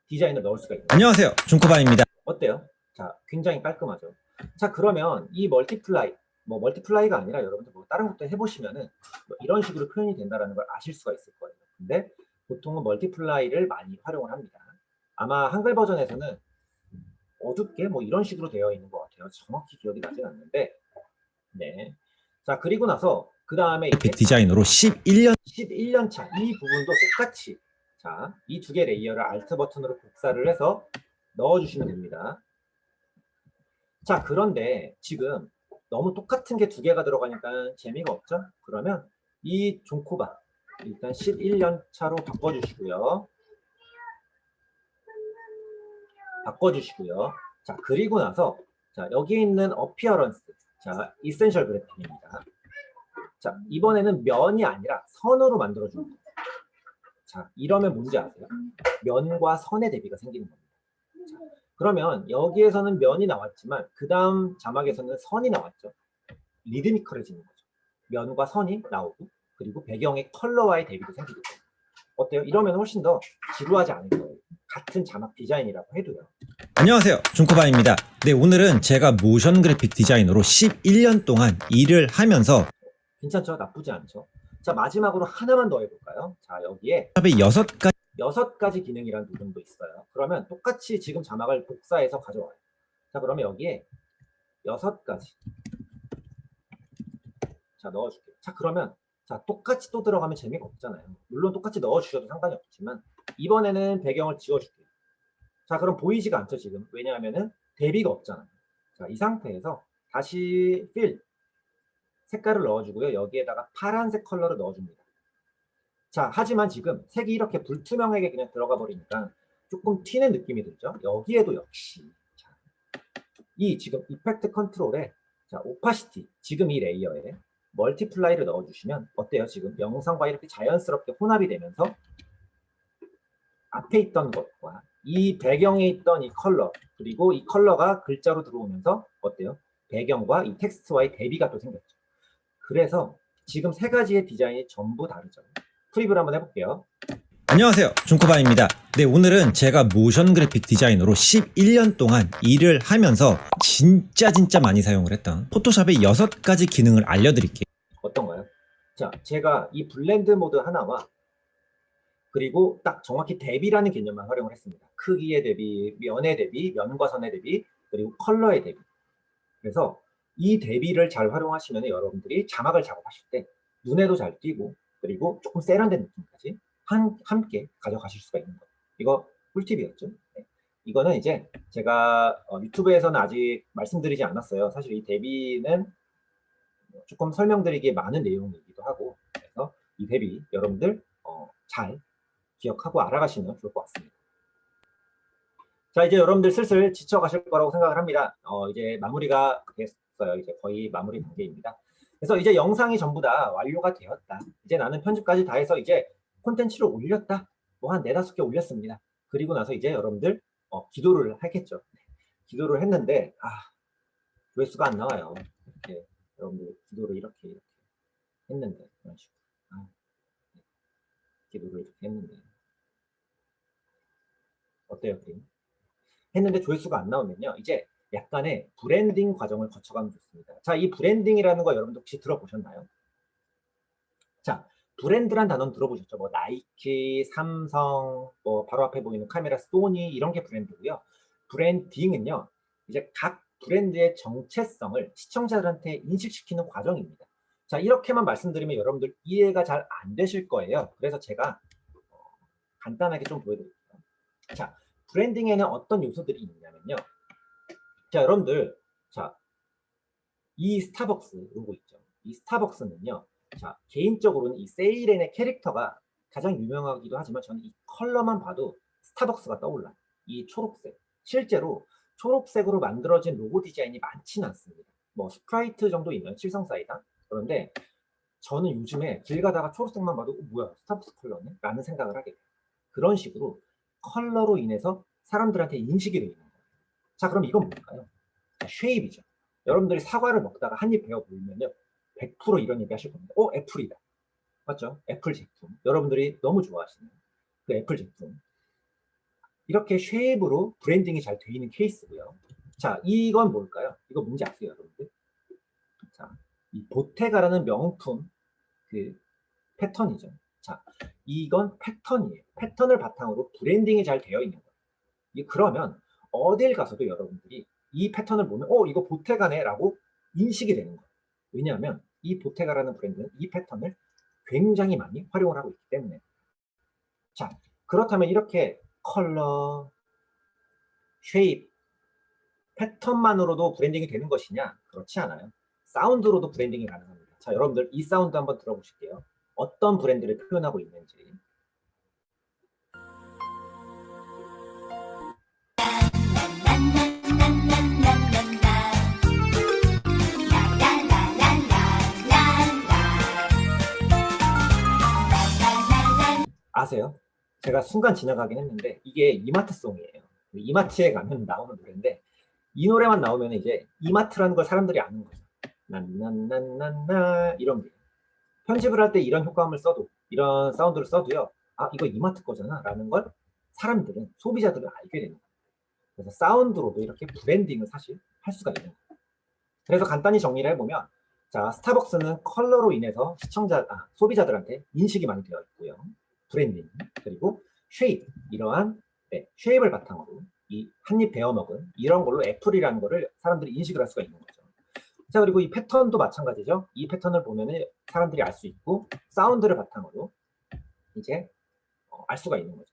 디자인을 넣을 수가 있는 거예요. 안녕하세요, 중코바입니다. 어때요? 자, 굉장히 깔끔하죠. 자, 그러면 이 멀티플라이, 뭐 멀티플라이가 아니라 여러분들 뭐 다른 것도 해보시면은 뭐 이런 식으로 표현이 된다는 걸 아실 수가 있을 거예요. 근데 보통은 멀티플라이를 많이 활용을 합니다. 아마 한글 버전에서는 어둡게 뭐 이런 식으로 되어 있는 것 같아요. 정확히 기억이 나진 않는데, 네. 자, 그리고 나서 그 다음에 그래픽 디자이너로 11년 차 이 부분도 똑같이 자, 이 두 개 레이어를 Alt 버튼으로 복사를 해서 넣어주시면 됩니다. 자, 그런데 지금 너무 똑같은 게 두 개가 들어가니까 재미가 없죠? 그러면 이 존코바 일단 11년 차로 바꿔주시고요. 자, 그리고 나서 자, 여기 있는 어피어런스 자, 이센셜 그래픽입니다. 자, 이번에는 면이 아니라 선으로 만들어줍니다. 자, 이러면 뭔지 아세요? 면과 선의 대비가 생기는 겁니다. 자, 그러면 여기에서는 면이 나왔지만 그 다음 자막에서는 선이 나왔죠. 리드미컬해지는 거죠. 면과 선이 나오고 그리고 배경의 컬러와의 대비도 생기고 어때요? 이러면 훨씬 더 지루하지 않을 거예요. 같은 자막 디자인이라고 해도요. 안녕하세요, 중코바입니다. 네, 오늘은 제가 모션 그래픽 디자이너로 11년 동안 일을 하면서 괜찮죠? 나쁘지 않죠? 자, 마지막으로 하나만 더 해볼까요? 자, 여기에 샵의 6가지 6가지 기능이라는 부분도 있어요. 그러면 똑같이 지금 자막을 복사해서 가져와요. 자, 그러면 여기에 6가지 자, 넣어줄게요. 자, 그러면 자, 똑같이 또 들어가면 재미가 없잖아요. 물론 똑같이 넣어주셔도 상관이 없지만 이번에는 배경을 지워줄게요. 자, 그럼 보이지가 않죠, 지금. 왜냐하면은 대비가 없잖아요. 자, 이 상태에서 다시 필 색깔을 넣어주고요. 여기에다가 파란색 컬러를 넣어줍니다. 자, 하지만 지금 색이 이렇게 불투명하게 그냥 들어가 버리니까 조금 튀는 느낌이 들죠. 여기에도 역시 자, 이 지금 이펙트 컨트롤에 자, 오파시티 지금 이 레이어에 멀티플라이를 넣어주시면 어때요? 지금 영상과 이렇게 자연스럽게 혼합이 되면서 앞에 있던 것과 이 배경에 있던 이 컬러 그리고 이 컬러가 글자로 들어오면서 어때요? 배경과 이 텍스트와의 대비가 또 생겼죠. 그래서 지금 세 가지의 디자인이 전부 다르죠. 프리뷰를 한번 해볼게요. 안녕하세요, 중코바입니다. 네, 오늘은 제가 모션 그래픽 디자이너로 11년 동안 일을 하면서 진짜 많이 사용을 했던 포토샵의 6가지 기능을 알려드릴게요. 어떤가요? 자, 제가 이 블렌드 모드 하나와 그리고 딱 정확히 대비라는 개념만 활용을 했습니다. 크기의 대비, 면의 대비, 면과 선의 대비, 그리고 컬러의 대비. 그래서 이 대비를 잘 활용하시면 여러분들이 자막을 작업하실 때 눈에도 잘 띄고 그리고 조금 세련된 느낌까지 함께 가져가실 수가 있는 거예요. 이거 꿀팁이었죠. 네. 이거는 이제 제가 유튜브에서는 아직 말씀드리지 않았어요. 사실 이 대비는 조금 설명드리기에 많은 내용이기도 하고 그래서 이 대비 여러분들 잘 기억하고 알아가시면 좋을 것 같습니다. 자, 이제 여러분들 슬슬 지쳐가실 거라고 생각을 합니다. 이제 마무리가 됐어요. 이제 거의 마무리 단계입니다. 그래서 이제 영상이 전부 다 완료가 되었다. 이제 나는 편집까지 다 해서 이제 콘텐츠를 올렸다. 뭐 한 4-5개 올렸습니다. 그리고 나서 이제 여러분들 기도를 하겠죠. 기도를 했는데 조회수가 안 나와요. 이렇게 여러분들 기도를 이렇게 했는데 이런 식으로 기도를 이렇게 했는데 어때요, 그림? 했는데 조회수가 안 나오면요. 이제 약간의 브랜딩 과정을 거쳐가면 좋습니다. 자, 이 브랜딩이라는 거 여러분들 혹시 들어보셨나요? 자, 브랜드란 단어는 들어보셨죠? 뭐 나이키, 삼성, 뭐 바로 앞에 보이는 카메라 소니 이런 게 브랜드고요. 브랜딩은요. 이제 각 브랜드의 정체성을 시청자들한테 인식시키는 과정입니다. 자, 이렇게만 말씀드리면 여러분들 이해가 잘 안 되실 거예요. 그래서 제가 간단하게 좀 보여드릴게요. 자, 브랜딩에는 어떤 요소들이 있냐면요. 자, 여러분들, 자, 이 스타벅스 로고 있죠. 이 스타벅스는요. 자, 개인적으로는 이 세이렌의 캐릭터가 가장 유명하기도 하지만 저는 이 컬러만 봐도 스타벅스가 떠올라요. 이 초록색. 실제로 초록색으로 만들어진 로고 디자인이 많지는 않습니다. 뭐 스프라이트 정도 있는 실성사이다. 그런데 저는 요즘에 길 가다가 초록색만 봐도 뭐야 스타벅스 컬러네? 라는 생각을 하게 돼요. 그런 식으로 컬러로 인해서 사람들한테 인식이 되어 있는 거예요. 자, 그럼 이건 뭘까요? 자, 쉐입이죠. 여러분들이 사과를 먹다가 한 입 베어 보이면요 100% 이런 얘기 하실 겁니다. 애플이다. 맞죠? 애플 제품. 여러분들이 너무 좋아하시는 그 애플 제품. 이렇게 쉐입으로 브랜딩이 잘 되어 있는 케이스고요. 자, 이건 뭘까요? 이거 뭔지 아세요, 여러분들? 자, 이 보테가라는 명품 그 패턴이죠. 자, 이건 패턴이에요. 패턴을 바탕으로 브랜딩이 잘 되어 있는 거예요. 그러면 어딜 가서도 여러분들이 이 패턴을 보면 이거 보테가네 라고 인식이 되는 거예요. 왜냐하면 이 보테가라는 브랜드는 이 패턴을 굉장히 많이 활용을 하고 있기 때문에. 자, 그렇다면 이렇게 컬러, 쉐입, 패턴만으로도 브랜딩이 되는 것이냐? 그렇지 않아요. 사운드로도 브랜딩이 가능합니다. 자, 여러분들 이 사운드 한번 들어보실게요. 어떤 브랜드를 표현하고 있는지. 아세요? 제가 순간 지나가긴 했는데 이게 이마트송이에요. 이마트에 가면 나오는 노래인데 이 노래만 나오면 이제 이마트라는 걸 사람들이 아는 거죠. 난난난난나 이런 게. 편집을 할 때 이런 효과음을 써도 이런 사운드를 써도요. 아, 이거 이마트 거잖아 라는 걸 사람들은 소비자들은 알게 되는 거예요. 그래서 사운드로도 이렇게 브랜딩을 사실 할 수가 있는 거예요. 그래서 간단히 정리를 해보면 자, 스타벅스는 컬러로 인해서 소비자들한테 인식이 많이 되어 있고요. 브랜딩, 그리고 쉐입, 이러한 쉐입을 바탕으로 이 한입 베어 먹은 이런 걸로 애플이라는 거를 사람들이 인식을 할 수가 있는 거죠. 자, 그리고 이 패턴도 마찬가지죠. 이 패턴을 보면은 사람들이 알 수 있고 사운드를 바탕으로 이제 알 수가 있는 거죠.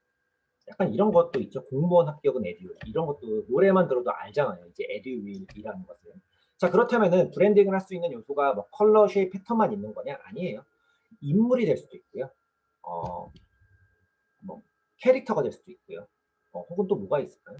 약간 이런 것도 있죠. 공무원 합격은 에듀윌. 이런 것도 노래만 들어도 알잖아요. 이제 에듀윌이라는 것을. 자, 그렇다면은 브랜딩을 할 수 있는 요소가 뭐 컬러, 쉐입, 패턴만 있는 거냐? 아니에요. 인물이 될 수도 있고요. 뭐 캐릭터가 될 수도 있고요. 혹은 또 뭐가 있을까요?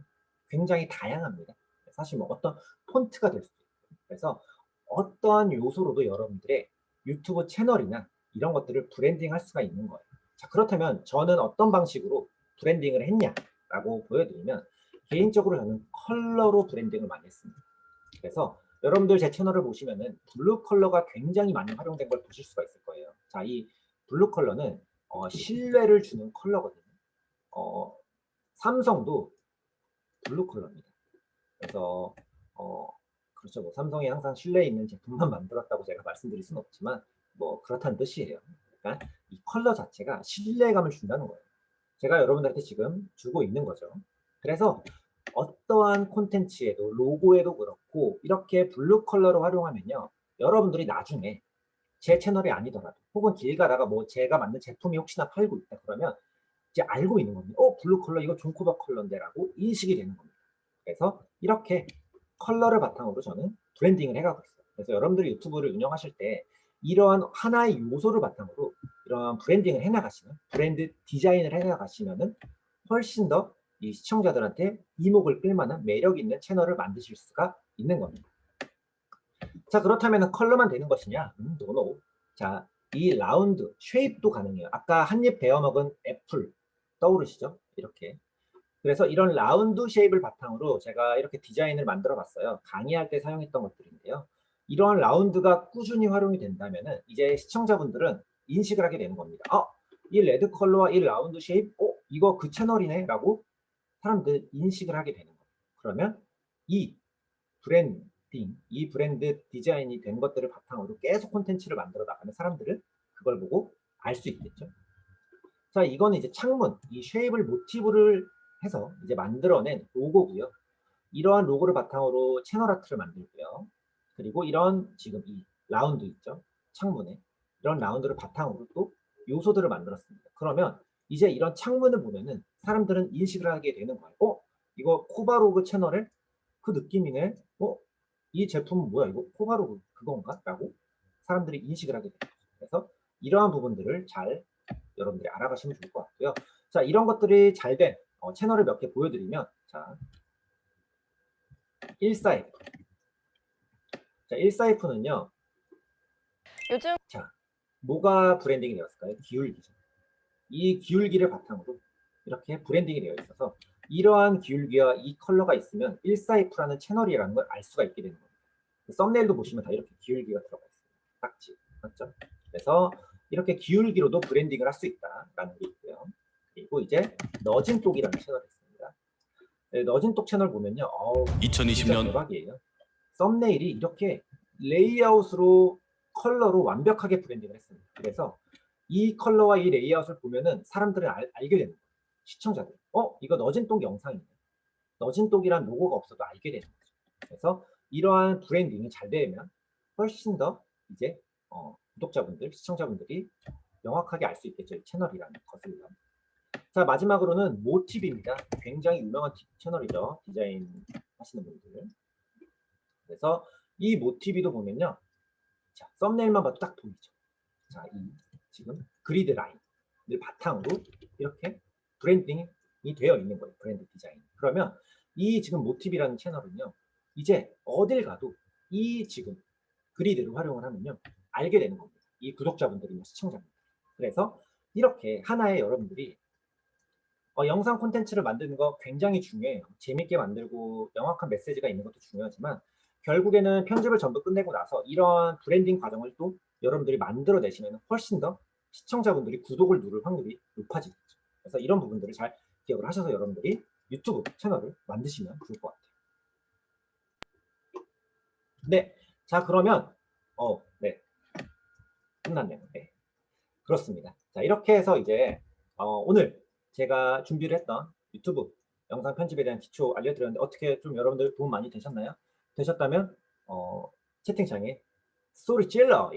굉장히 다양합니다. 사실 뭐 어떤 폰트가 될 수도 있고. 그래서 어떠한 요소로도 여러분들의 유튜브 채널이나 이런 것들을 브랜딩할 수가 있는 거예요. 자, 그렇다면 저는 어떤 방식으로 브랜딩을 했냐라고 보여드리면 개인적으로 저는 컬러로 브랜딩을 많이 했습니다. 그래서 여러분들 제 채널을 보시면은 블루 컬러가 굉장히 많이 활용된 걸 보실 수가 있을 거예요. 자, 이 블루 컬러는 신뢰를 주는 컬러거든요. 삼성도 블루 컬러입니다. 그래서 그렇죠. 뭐 삼성이 항상 신뢰 있는 제품만 만들었다고 제가 말씀드릴 수는 없지만 뭐 그렇다는 뜻이에요. 그러니까 이 컬러 자체가 신뢰감을 준다는 거예요. 제가 여러분들한테 지금 주고 있는 거죠. 그래서 어떠한 콘텐츠에도 로고에도 그렇고 이렇게 블루 컬러로 활용하면요. 여러분들이 나중에 제 채널이 아니더라도 혹은 길 가다가 뭐 제가 만든 제품이 혹시나 팔고 있다 그러면 이제 알고 있는 겁니다. 블루 컬러 이거 존코바 컬러인데 라고 인식이 되는 겁니다. 그래서 이렇게 컬러를 바탕으로 저는 브랜딩을 해가고 있어요. 그래서 여러분들이 유튜브를 운영하실 때 이러한 하나의 요소를 바탕으로 이러한 브랜딩을 해나가시면 브랜드 디자인을 해나가시면은 훨씬 더 이 시청자들한테 이목을 끌만한 매력 있는 채널을 만드실 수가 있는 겁니다. 자, 그렇다면 컬러만 되는 것이냐? 노노. 자, 이 라운드, 쉐입도 가능해요. 아까 한입 베어 먹은 애플 떠오르시죠? 이렇게. 그래서 이런 라운드 쉐입을 바탕으로 제가 이렇게 디자인을 만들어 봤어요. 강의할 때 사용했던 것들인데요. 이러한 라운드가 꾸준히 활용이 된다면 이제 시청자분들은 인식을 하게 되는 겁니다. 이 레드 컬러와 이 라운드 쉐입, 이거 그 채널이네 라고 사람들 인식을 하게 되는 거예요. 그러면 이 브랜딩, 이 브랜드 디자인이 된 것들을 바탕으로 계속 콘텐츠를 만들어 나가는 사람들은 그걸 보고 알 수 있겠죠. 자, 이거는 이제 창문, 이 쉐입을 모티브를 해서 이제 만들어낸 로고고요. 이러한 로고를 바탕으로 채널 아트를 만들고요. 그리고 이런 지금 이 라운드 있죠. 창문에 이런 라운드를 바탕으로 또 요소들을 만들었습니다. 그러면 이제 이런 창문을 보면은 사람들은 인식을 하게 되는 거예요. 이거 코바로그 채널의 그 느낌이네. 이 제품은 뭐야? 이거 코바로그 그건가? 라고 사람들이 인식을 하게 됩니다. 그래서 이러한 부분들을 잘 여러분들이 알아가시면 좋을 것 같고요. 자, 이런 것들이 잘 된 채널을 몇 개 보여드리면, 자, 14F. 자, 14F는요. 요즘 자, 뭐가 브랜딩이 되었을까요? 기울기죠. 이 기울기를 바탕으로 이렇게 브랜딩이 되어 있어서 이러한 기울기와 이 컬러가 있으면 14F라는 채널이라는 걸 알 수가 있게 되는 겁니다. 썸네일도 보시면 다 이렇게 기울기가 들어가 있어요. 딱지. 맞죠? 그래서 이렇게 기울기로도 브랜딩을 할 수 있다라는 게 있고요. 그리고 이제 너진똑이라는 채널이 있습니다. 네, 너진똑 채널 보면요. 진짜 2020년 대박이에요. 썸네일이 이렇게 레이아웃으로 컬러로 완벽하게 브랜딩을 했습니다. 그래서 이 컬러와 이 레이아웃을 보면은 사람들은 알게 되는 거예요. 시청자들. 이거 너진똑 영상이네. 너진똑이란 로고가 없어도 알게 되는 거죠. 그래서 이러한 브랜딩이 잘 되면 훨씬 더 이제 구독자분들, 시청자분들이 명확하게 알 수 있겠죠. 이 채널이라는 것을요. 자, 마지막으로는 모티브입니다. 굉장히 유명한 채널이죠. 디자인 하시는 분들. 그래서 이 모티브도 보면요. 자, 썸네일만 봐도 딱 보이죠. 자, 이 지금 그리드 라인을 바탕으로 이렇게 브랜딩이 되어 있는 거예요. 브랜드 디자인. 그러면 이 지금 모티브라는 채널은요. 이제 어딜 가도 이 지금 그리드를 활용을 하면요. 알게 되는 겁니다. 이 구독자분들이나 시청자분들. 그래서 이렇게 하나의 여러분들이 영상 콘텐츠를 만드는 거 굉장히 중요해요. 재밌게 만들고 명확한 메시지가 있는 것도 중요하지만 결국에는 편집을 전부 끝내고 나서 이런 브랜딩 과정을 또 여러분들이 만들어내시면 훨씬 더 시청자분들이 구독을 누를 확률이 높아지겠죠. 그래서 이런 부분들을 잘 기억을 하셔서 여러분들이 유튜브 채널을 만드시면 좋을 것 같아요. 네, 자 그러면 네, 끝났네요. 네, 그렇습니다. 자 이렇게 해서 이제 오늘 제가 준비를 했던 유튜브 영상 편집에 대한 기초 알려드렸는데 어떻게 좀 여러분들 도움 많이 되셨나요? 되셨다면 채팅창에 소리 찔러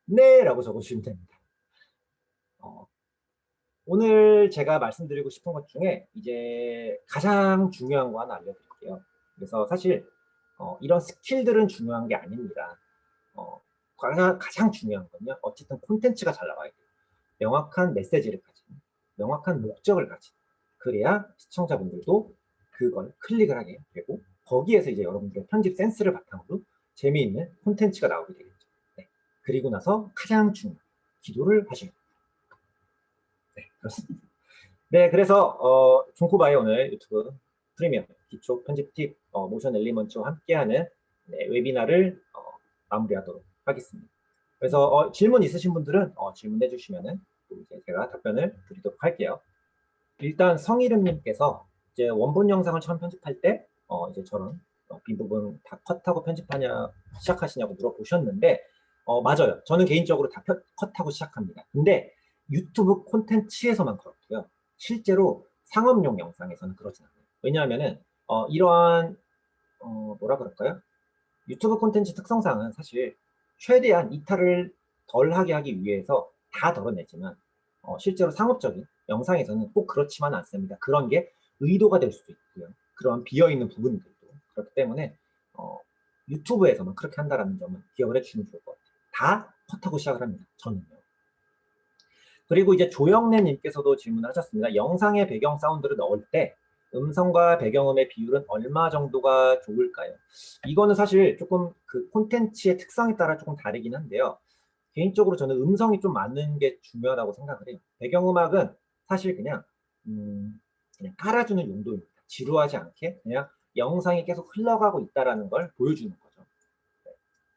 네 라고 적어주시면 됩니다. 오늘 제가 말씀드리고 싶은 것 중에 이제 가장 중요한 거 하나 알려드릴게요. 그래서 사실 이런 스킬들은 중요한 게 아닙니다. 가장 중요한 건요. 어쨌든 콘텐츠가 잘 나와야 돼요. 명확한 메시지를 가진, 명확한 목적을 가진. 그래야 시청자분들도 그걸 클릭을 하게 되고 거기에서 이제 여러분들의 편집 센스를 바탕으로 재미있는 콘텐츠가 나오게 되겠죠. 네. 그리고 나서 가장 중요한 기도를 하셔야 됩니다. 네, 그렇습니다. 네, 그래서 중코바의 오늘 유튜브 프리미엄 기초 편집 팁 모션 엘리먼트와 함께하는 웨비나를 마무리하도록 하겠습니다. 그래서 질문 있으신 분들은 질문해 주시면은 이제 제가 답변을 드리도록 할게요. 일단 성이름님께서 이제 원본 영상을 처음 편집할 때 이제 저런 빈 부분 다 컷하고 시작하시냐고 물어보셨는데 맞아요. 저는 개인적으로 다 컷하고 시작합니다. 근데 유튜브 콘텐츠에서만 그렇고요. 실제로 상업용 영상에서는 그렇진 않아요. 왜냐하면은 이러한 뭐라 그럴까요? 유튜브 콘텐츠 특성상은 사실 최대한 이탈을 덜하게 하기 위해서 다 덜어내지만 실제로 상업적인 영상에서는 꼭 그렇지만 않습니다. 그런 게 의도가 될 수도 있고요. 그런 비어있는 부분들도 그렇기 때문에 유튜브에서만 그렇게 한다는 점은 기억을 해주시면 좋을 것 같아요. 다 컷하고 시작을 합니다. 저는요. 그리고 이제 조영래님께서도 질문을 하셨습니다. 영상의 배경 사운드를 넣을 때 음성과 배경음의 비율은 얼마 정도가 좋을까요? 이거는 사실 조금 그 콘텐츠의 특성에 따라 조금 다르긴 한데요. 개인적으로 저는 음성이 좀 많은 게 중요하다고 생각을 해요. 배경음악은 사실 그냥 깔아주는 용도입니다. 지루하지 않게 그냥 영상이 계속 흘러가고 있다는 걸 보여주는 거죠. 네.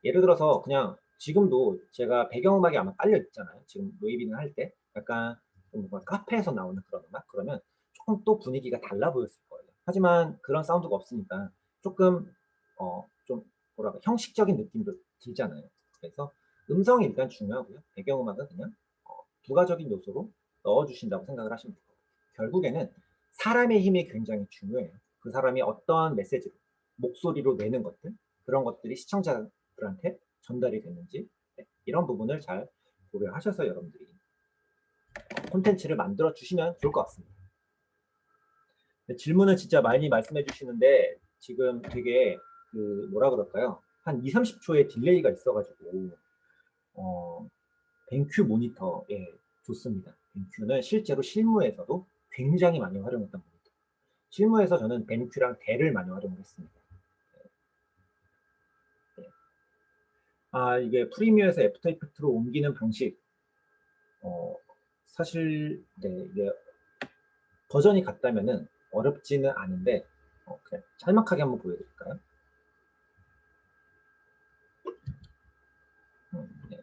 예를 들어서 그냥 지금도 제가 배경음악이 아마 깔려 있잖아요. 지금 웨이빙을 할 때 약간 뭔가 카페에서 나오는 그런 음악 그러면 조금 또 분위기가 달라 보였을 거예요. 하지만 그런 사운드가 없으니까 조금 좀 뭐랄까 형식적인 느낌도 들잖아요. 그래서 음성이 일단 중요하고요. 배경음악은 그냥 부가적인 요소로 넣어주신다고 생각을 하시면 돼요. 결국에는 사람의 힘이 굉장히 중요해요. 그 사람이 어떤 메시지로 목소리로 내는 것들 그런 것들이 시청자들한테 전달이 됐는지 이런 부분을 잘 고려하셔서 여러분들이 콘텐츠를 만들어 주시면 좋을 것 같습니다. 질문은 진짜 많이 말씀해 주시는데 지금 되게 그 뭐라 그럴까요? 한 2, 30초의 딜레이가 있어가지고 벤큐 모니터 좋습니다. 벤큐는 실제로 실무에서도 굉장히 많이 활용했던 모니터. 실무에서 저는 벤큐랑 델을 많이 활용을 했습니다. 이게 프리미어에서 애프터 이펙트로 옮기는 방식. 사실 이게 버전이 같다면은 어렵지는 않은데 그냥 짤막하게 한번 보여드릴까요? 네.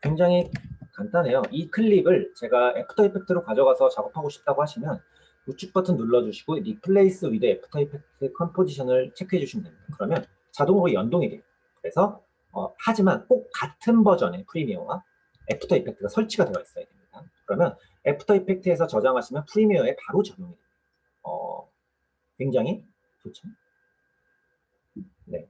굉장히 간단해요. 이 클립을 제가 애프터 이펙트로 가져가서 작업하고 싶다고 하시면 우측 버튼 눌러주시고 리플레이스 위드 애프터 이펙트 컴포지션을 체크해 주시면 됩니다. 그러면 자동으로 연동이 돼요. 그래서 하지만 꼭 같은 버전의 프리미어와 애프터 이펙트가 설치가 되어 있어야 됩니다. 그러면 애프터 이펙트에서 저장하시면 프리미어에 바로 적용이 됩니다. 굉장히 좋죠. 네.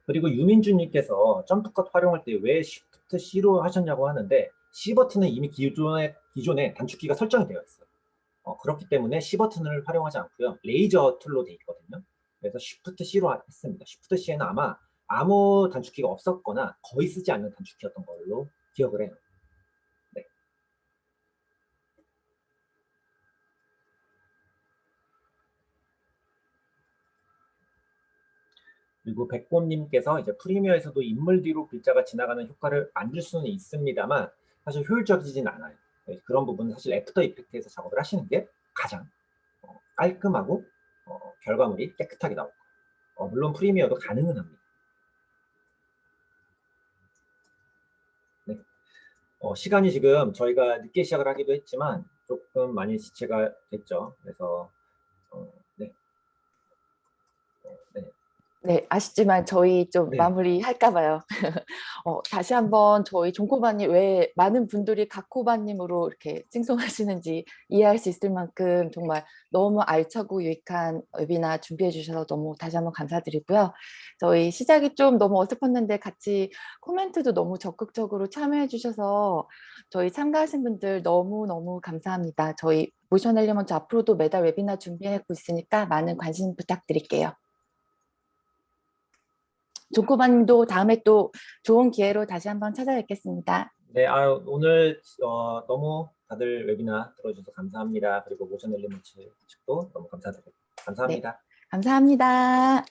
그리고 유민주님께서 점프컷 활용할 때 왜 Shift C로 하셨냐고 하는데 C 버튼은 이미 기존에 단축키가 설정이 되어 있어요. 그렇기 때문에 C 버튼을 활용하지 않고요. 레이저 툴로 되어 있거든요. 그래서 Shift C로 했습니다. Shift C에는 아마 아무 단축키가 없었거나 거의 쓰지 않는 단축키였던 걸로 기억을 해요. 네. 그리고 백곰님께서 이제 프리미어에서도 인물 뒤로 글자가 지나가는 효과를 만들 수는 있습니다만 사실 효율적이진 않아요. 그런 부분은 사실 애프터 이펙트에서 작업을 하시는 게 가장 깔끔하고 결과물이 깨끗하게 나오고 물론 프리미어도 가능은 합니다. 네. 시간이 지금 저희가 늦게 시작을 하기도 했지만 조금 많이 지체가 됐죠. 그래서 네. 네. 네, 아쉽지만 저희 좀 네. 마무리할까 봐요. 다시 한번 저희 종코바님 왜 많은 분들이 각코바님으로 이렇게 칭송하시는지 이해할 수 있을 만큼 정말 너무 알차고 유익한 웨비나 준비해 주셔서 너무 다시 한번 감사드리고요. 저희 시작이 좀 너무 어색했는데 같이 코멘트도 너무 적극적으로 참여해 주셔서 저희 참가하신 분들 너무너무 감사합니다. 저희 모션 엘리먼트 앞으로도 매달 웨비나 준비하고 있으니까 많은 관심 부탁드릴게요. 종코바님도 다음에 또 좋은 기회로 다시 한번 찾아뵙겠습니다. 네, 오늘 너무 다들 웨비나 들어주셔서 감사합니다. 그리고 모션 엘리먼트 측도 너무 감사드립니다. 감사합니다. 네, 감사합니다.